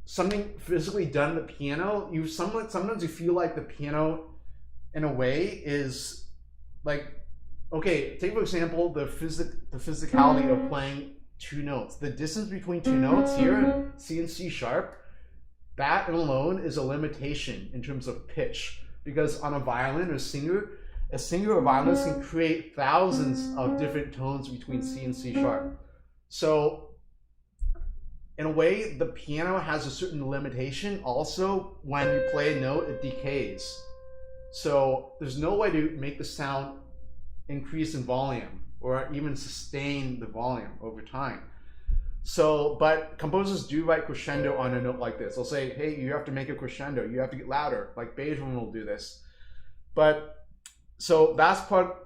something physically done on the piano, sometimes you feel like the piano in a way is like, okay, take for example the physicality of playing two notes. The distance between two notes here, C and C sharp, that alone is a limitation in terms of pitch. Because on a violin or singer, a singer or violinist can create thousands of different tones between C and C sharp. So in a way, the piano has a certain limitation. Also, when you play a note, it decays. So there's no way to make the sound increase in volume or even sustain the volume over time. So, but composers do write crescendo on a note like this. They'll say, hey, you have to make a crescendo. You have to get louder. Like Beethoven will do this. But, so that's part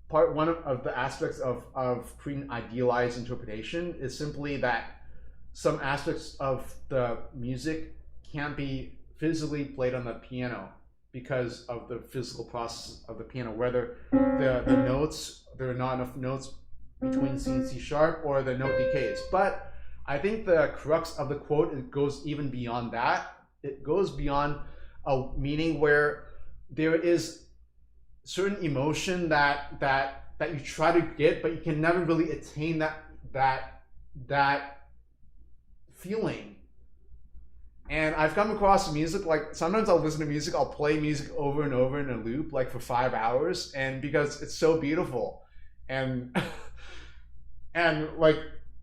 one of the aspects of creating idealized interpretation is simply that some aspects of the music can't be physically played on the piano because of the physical process of the piano, whether the notes, there are not enough notes between C and C sharp, or the note decays. But I think the crux of the quote, it goes even beyond that. It goes beyond a meaning where there is certain emotion that you try to get, but you can never really attain that feeling. And I've come across music, like sometimes I'll listen to music, I'll play music over and over in a loop, like for 5 hours, and because it's so beautiful. And and like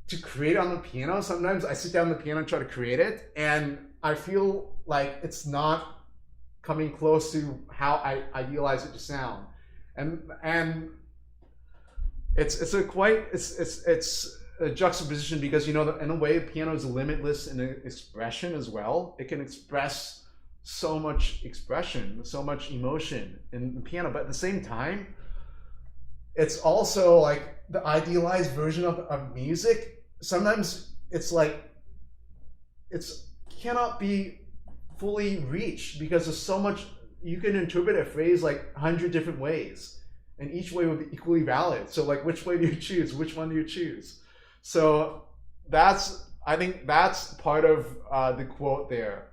to create on the piano, sometimes I sit down on the piano and try to create it, and I feel like it's not coming close to how I idealize it to sound. And it's a juxtaposition, because you know, in a way, the piano is limitless in expression as well. It can express so much expression, so much emotion in the piano, but at the same time, it's also like the idealized version of music. Sometimes it's like it's cannot be fully reached because there's so much. You can interpret a phrase like 100 different ways, and each way would be equally valid. So like, which way do you choose? Which one do you choose? So I think that's part of the quote there.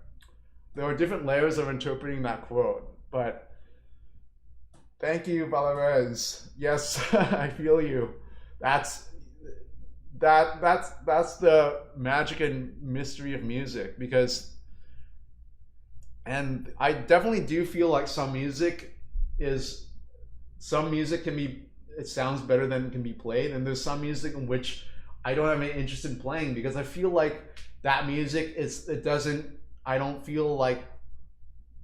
There are different layers of interpreting that quote, but thank you, Valerez. Yes, I feel you. That's the magic and mystery of music, and I definitely do feel like some music can be, it sounds better than it can be played, and there's some music in which I don't have any interest in playing because I feel like that music I don't feel like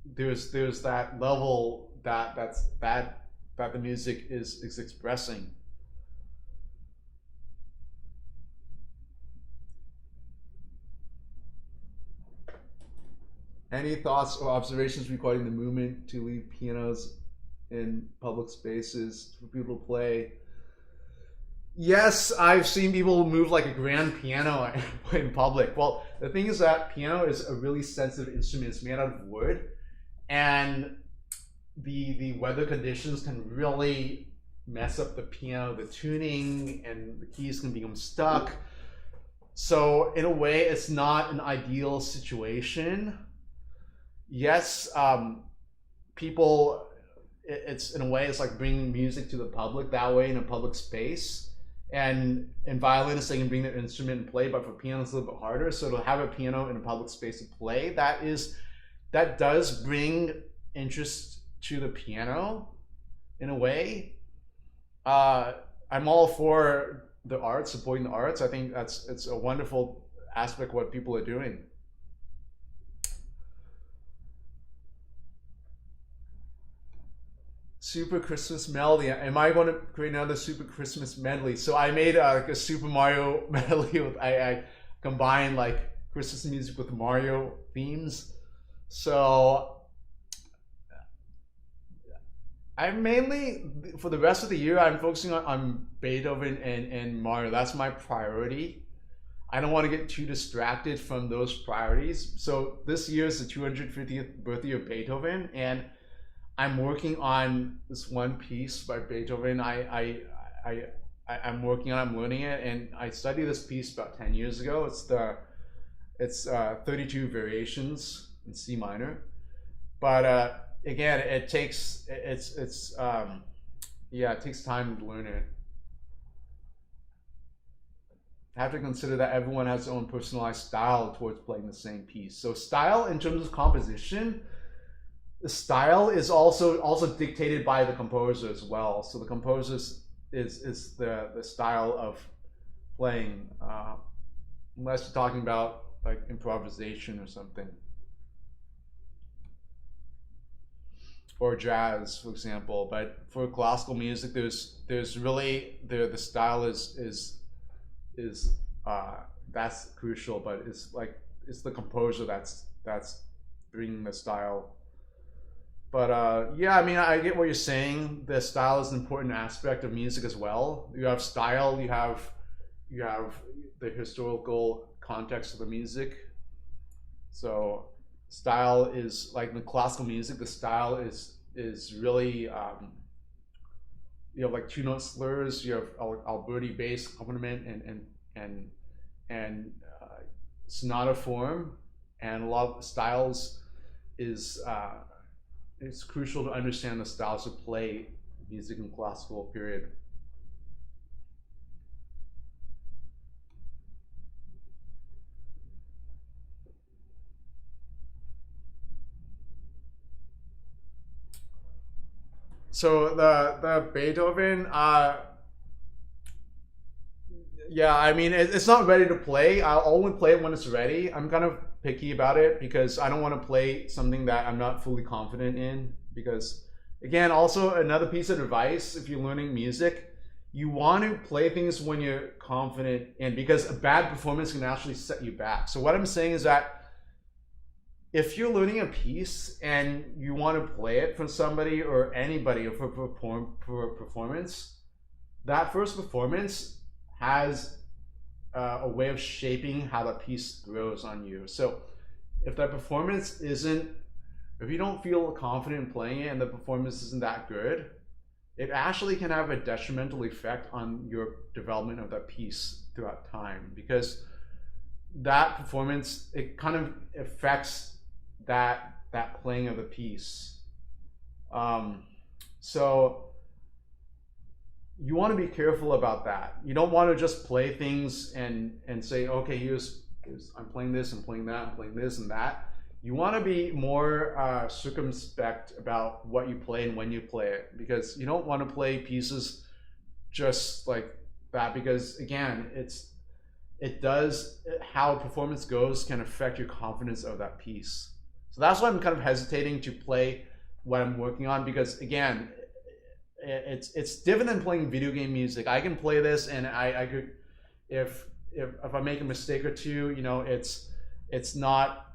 there's that level that the music is expressing. Any thoughts or observations regarding the movement to leave pianos in public spaces for people to play? Yes, I've seen people move like a grand piano in public. Well, the thing is that piano is a really sensitive instrument. It's made out of wood, and the weather conditions can really mess up the piano, the tuning, and the keys can become stuck. So in a way, it's not an ideal situation. Yes, it's in a way, it's like bringing music to the public that way in a public space. And in violinists, they can bring their instrument and play, but for piano, it's a little bit harder. So to have a piano in a public space to play, that does bring interest to the piano in a way. I'm all for the arts, supporting the arts. I think it's a wonderful aspect of what people are doing. Super Christmas Melody. Am I going to create another Super Christmas medley? So I made like a Super Mario medley with, I combined like Christmas music with Mario themes. So I mainly, for the rest of the year, I'm focusing on Beethoven and Mario. That's my priority. I don't want to get too distracted from those priorities. So this year is the 250th birthday of Beethoven, and I'm working on this one piece by Beethoven. I'm learning it, and I studied this piece about 10 years ago. It's 32 variations in C minor, but again, it takes time to learn it. I have to consider that everyone has their own personalized style towards playing the same piece. So style in terms of composition, the style is also dictated by the composer as well. So the composer is the style of playing, unless you're talking about like improvisation or something, or jazz, for example. But for classical music, there's really the style is that's crucial. But it's the composer that's bringing the style. But yeah, I mean, I get what you're saying. The style is an important aspect of music as well. You have style, you have the historical context of the music. So style is like in classical music. The style is really you have like two note slurs. You have Alberti bass accompaniment and sonata form, and a lot of styles is. It's crucial to understand the styles of play music in classical period. So the Beethoven, yeah, I mean it's not ready to play. I'll only play it when it's ready. I'm kind of picky about it because I don't want to play something that I'm not fully confident in. Because again, also another piece of advice, if you're learning music, you want to play things when you're confident in, because a bad performance can actually set you back. So what I'm saying is that if you're learning a piece and you want to play it for somebody or anybody for a performance, that first performance has a way of shaping how the piece grows on you. So if that performance if you don't feel confident in playing it and the performance isn't that good, it actually can have a detrimental effect on your development of that piece throughout time, because that performance, it kind of affects that playing of the piece. So you want to be careful about that. You don't want to just play things and say, okay, here's I'm playing this, I'm playing that, I'm playing this and that. You want to be more circumspect about what you play and when you play it, because you don't want to play pieces just like that, because again, how a performance goes can affect your confidence of that piece. So that's why I'm kind of hesitating to play what I'm working on, because again, it's different than playing video game music. I can play this and I could, if I make a mistake or two, you know, it's not,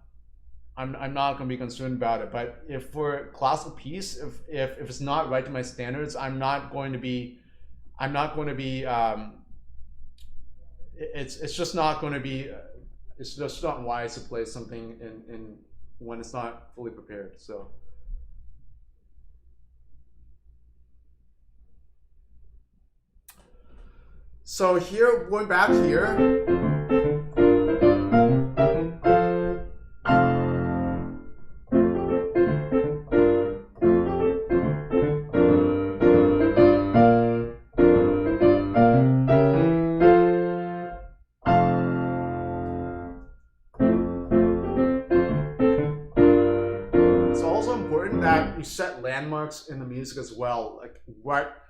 I'm not going to be concerned about it. But if for a classical piece, if it's not right to my standards, I'm not going to be it's just not going to be, it's just not wise to play something in when it's not fully prepared. So here, going back here, it's also important that you set landmarks in the music as well, like what,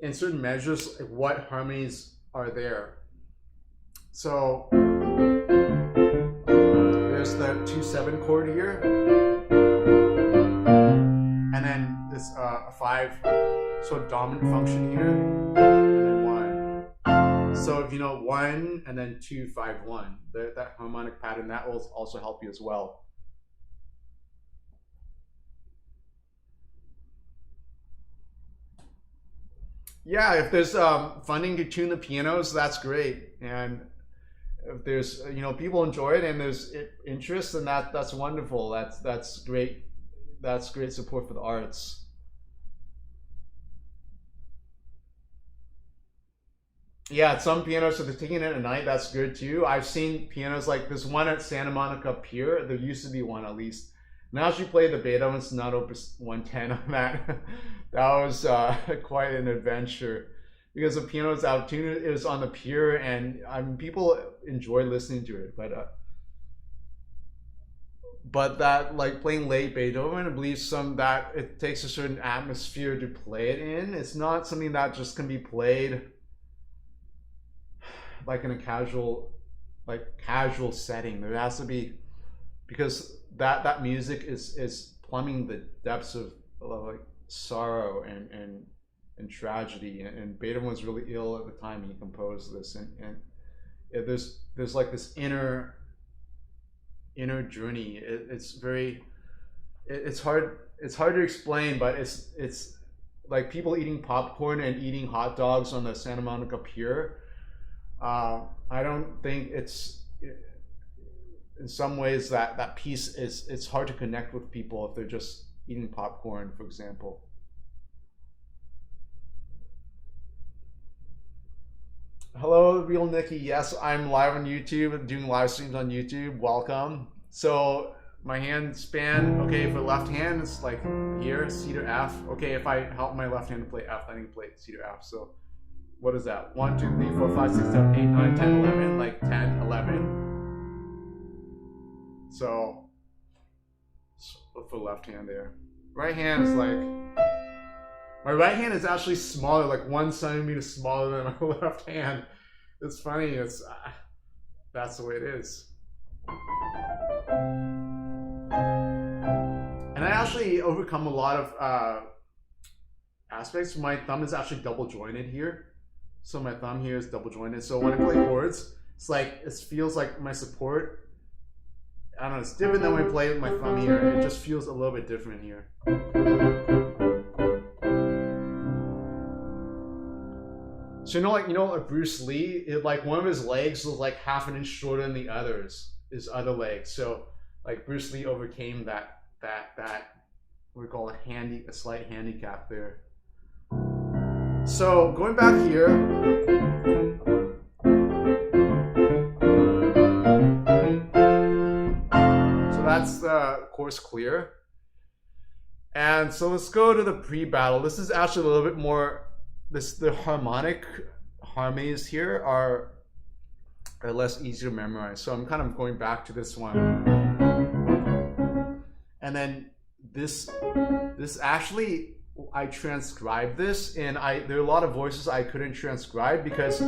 in certain measures, like what harmonies are there. So there's the 2/7 chord here, and then this a 5 sort of dominant function here, and then 1. So if you know 1 and then 2 5 1, that harmonic pattern, that will also help you as well. Yeah, if there's funding to tune the pianos, that's great. And if there's, you know, people enjoy it and there's interest, then that's wonderful. That's great. That's great support for the arts. Yeah, some pianos, if they're taking it at night, that's good too. I've seen pianos like this one at Santa Monica Pier. There used to be one, at least. Now she played the Beethoven Sonata Opus 110 on that. That was quite an adventure, because the piano was out tuned. It was on the pier, and people enjoy listening to it. but that like playing late Beethoven, I believe that it takes a certain atmosphere to play it in. It's not something that just can be played like in a casual setting. There has to be, because that music is plumbing the depths of like sorrow and tragedy, and Beethoven was really ill at the time he composed this, and there's like this inner journey. It's hard to explain, but it's like people eating popcorn and eating hot dogs on the Santa Monica Pier. I don't think it's, in some ways, that piece it's hard to connect with people if they're just eating popcorn, for example. Hello, Real Nikki. Yes, I'm live on YouTube, doing live streams on YouTube. Welcome. So my hand span, okay, for left hand, it's like here, C to F. Okay, if I help my left hand to play F, I need to play C to F. So what is that? 1, 2, 3, 4, 5, 6, 7, 8, 9, 10, 11, like 10, 11. So for left hand there. Right hand is like, my right hand is actually smaller, like 1 centimeter smaller than my left hand. It's funny, it's that's the way it is. And I actually overcome a lot of aspects. My thumb is actually double jointed here. So my thumb here is double jointed. So when I play chords, it's like, it feels like my support, I don't know, it's different than when I play with my thumb here. It just feels a little bit different here. So like Bruce Lee, like one of his legs was like half an inch shorter than his other leg. So like Bruce Lee overcame that what we call a slight handicap there. So going back here, so that's the chorus clear. And so let's go to the pre-battle. This is actually a little bit more, the harmonic harmonies here are less easy to memorize. So I'm kind of going back to this one. And then this actually, I transcribed this, and there are a lot of voices I couldn't transcribe because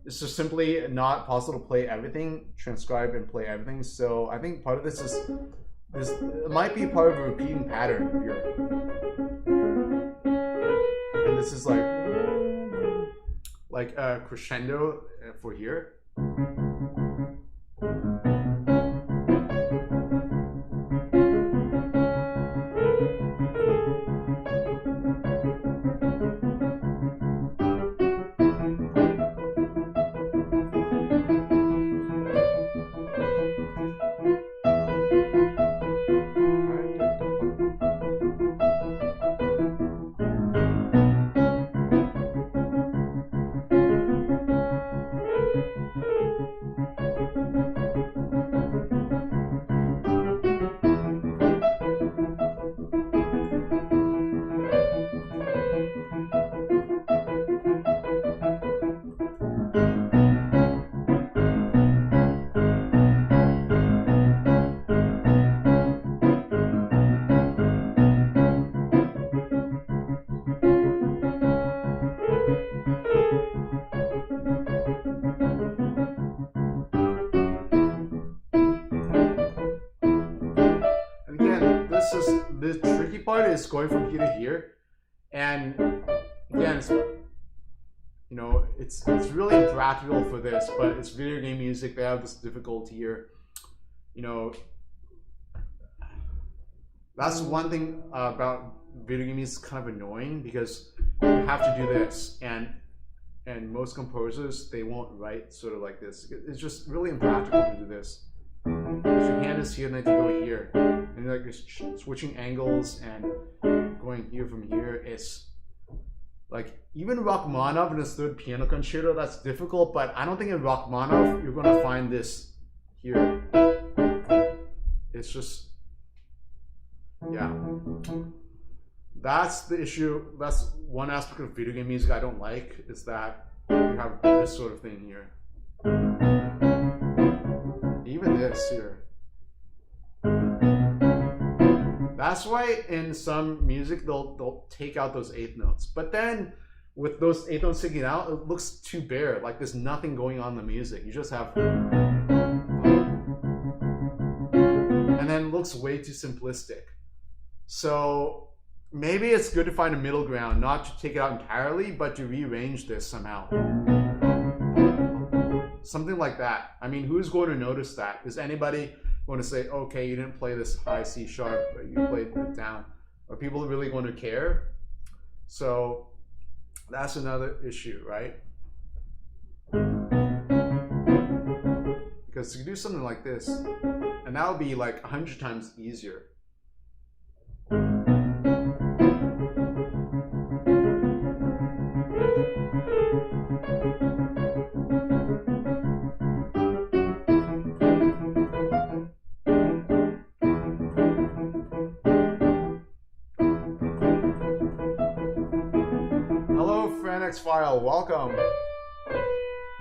it's just simply not possible to play everything, transcribe and play everything. So I think part of this it might be part of a repeating pattern here. And this is like a crescendo for here. The tricky part is going from here to here, and again, it's really impractical for this, but it's video game music. They have this difficulty here. That's one thing about video game music, kind of annoying, because you have to do this, and most composers, they won't write sort of like this. It's just really impractical to do this. Because your hand is here and then you go here, and you're like switching angles and going here from here. It's like, even Rachmaninoff in his third piano concerto, that's difficult, but I don't think in Rachmaninoff you're going to find this here. It's just, yeah, that's the issue. That's one aspect of video game music I don't like, is that you have this sort of thing here. Even this here. That's why in some music they'll take out those eighth notes. But then with those eighth notes taken out, it looks too bare. Like there's nothing going on in the music. You just have, and then it looks way too simplistic. So maybe it's good to find a middle ground, not to take it out entirely, but to rearrange this somehow. Something like that. I mean, who's going to notice that? Is anybody going to say, okay, you didn't play this high C sharp, but you played it down? Are people really going to care? So that's another issue, right? Because you do something like this, and that would be like 100 times easier. File, welcome.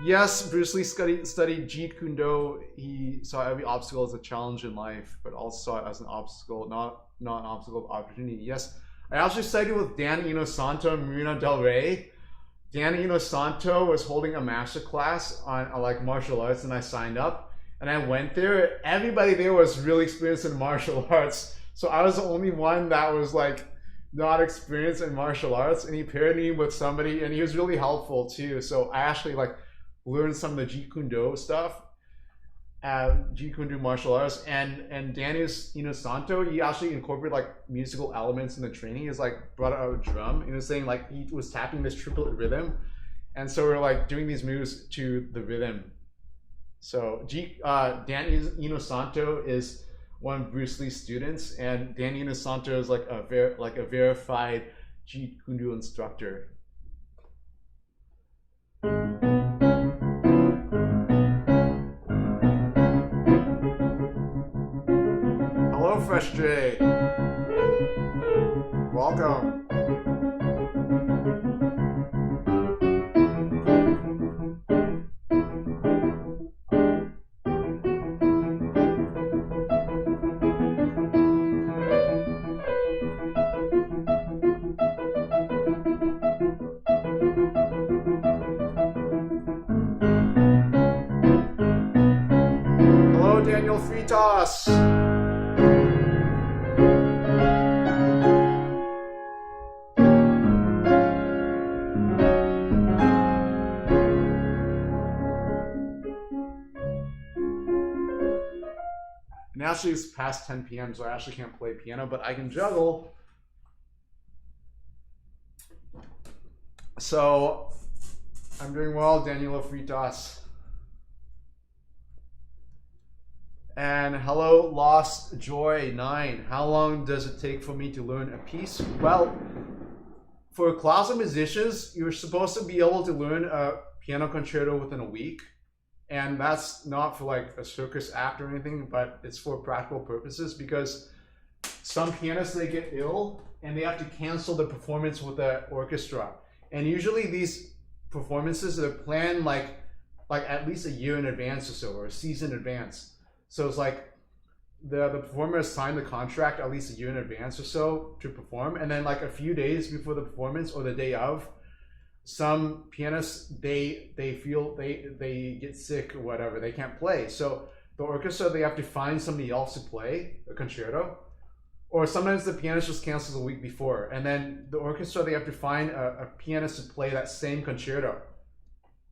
Yes, Bruce Lee studied Jeet Kune Do. He saw every obstacle as a challenge in life, but also saw it as an obstacle, not an obstacle of opportunity. Yes, I actually studied with Dan Inosanto and Marina Del Rey. Dan Inosanto was holding a master class on like martial arts, and I signed up, and I went there. Everybody there was really experienced in martial arts, so I was the only one that was like not experienced in martial arts, and he paired me with somebody, and he was really helpful too. So I actually like learned some of the Jeet Kune Do stuff, Jeet Kune Do martial arts, and Danny Inosanto, he actually incorporated like musical elements in the training. He was like brought out a drum, and he was saying like he was tapping this triplet rhythm, and so we're like doing these moves to the rhythm. So Danny Inosanto is one of Bruce Lee's students, and Danny Inosanto is like a verified Jeet Kune Do instructor. Hello, Fresh J. Welcome. Fritas. And actually it's past 10 p.m. so I actually can't play piano, but I can juggle. So I'm doing well, Daniela Fritas. And hello, Lost Joy 9. How long does it take for me to learn a piece? Well, for classical musicians, you're supposed to be able to learn a piano concerto within a week. And that's not for like a circus act or anything, but it's for practical purposes, because some pianists, they get ill and they have to cancel the performance with the orchestra. And usually these performances are planned like at least a year in advance or so, or a season in advance. So it's like the performer has signed the contract at least a year in advance or so to perform, and then like a few days before the performance or the day of, some pianists they get sick or whatever, they can't play. So the orchestra, they have to find somebody else to play a concerto, or sometimes the pianist just cancels a week before, and then the orchestra, they have to find a pianist to play that same concerto,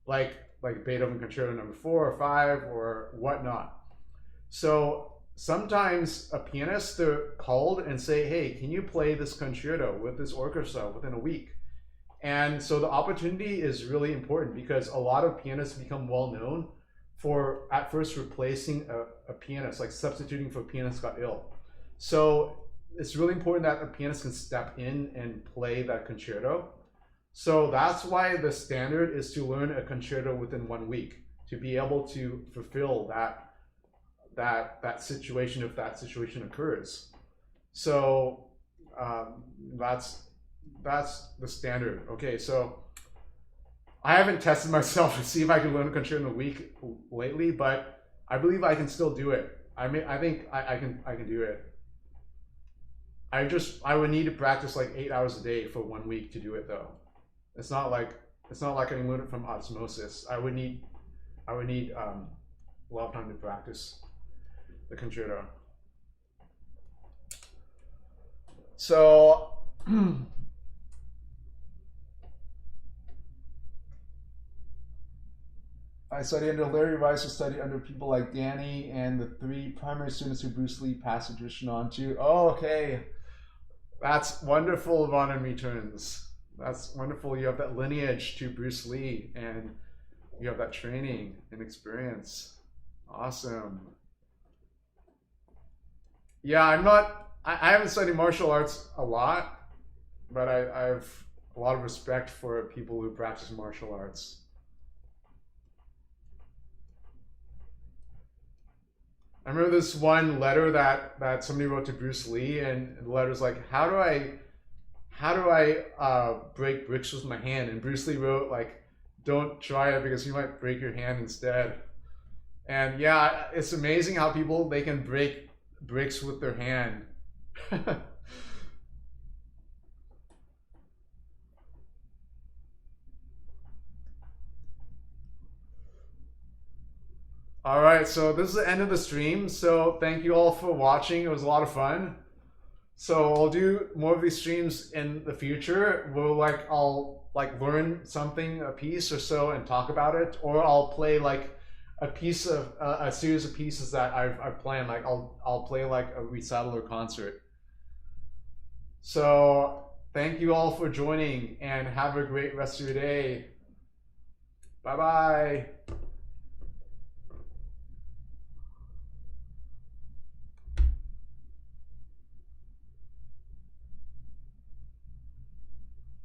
like Beethoven Concerto number 4 or 5 or whatnot. So sometimes a pianist, they're called and say, hey, can you play this concerto with this orchestra within a week? And so the opportunity is really important, because a lot of pianists become well known for at first replacing a pianist, like substituting for a pianist got ill. So it's really important that a pianist can step in and play that concerto. So that's why the standard is to learn a concerto within 1 week, to be able to fulfill that situation if that situation occurs. So that's the standard. Okay, so I haven't tested myself to see if I can learn a concerto in a week lately, but I believe I can still do it. I think I can do it. I would need to practice like 8 hours a day for 1 week to do it though. It's not like I can learn it from osmosis. I would need a lot of time to practice the concerto. So I studied under Larry Rice, I studied under people like Danny and the 3 primary students who Bruce Lee passed the tradition on to. Oh, okay. That's wonderful, Von and Returns. That's wonderful. You have that lineage to Bruce Lee and you have that training and experience. Awesome. Yeah, I haven't studied martial arts a lot, but I have a lot of respect for people who practice martial arts. I remember this one letter that somebody wrote to Bruce Lee, and the letter's like, how do I break bricks with my hand? And Bruce Lee wrote like, don't try it because you might break your hand instead. And yeah, it's amazing how people, they can break bricks with their hand. All right, so this is the end of the stream. So thank you all for watching. It was a lot of fun. So I'll do more of these streams in the future. I'll learn something, a piece or so, and talk about it, or I'll play like a piece of a series of pieces that I've planned. Like I'll play like a recital or concert. So thank you all for joining, and have a great rest of your day. Bye bye.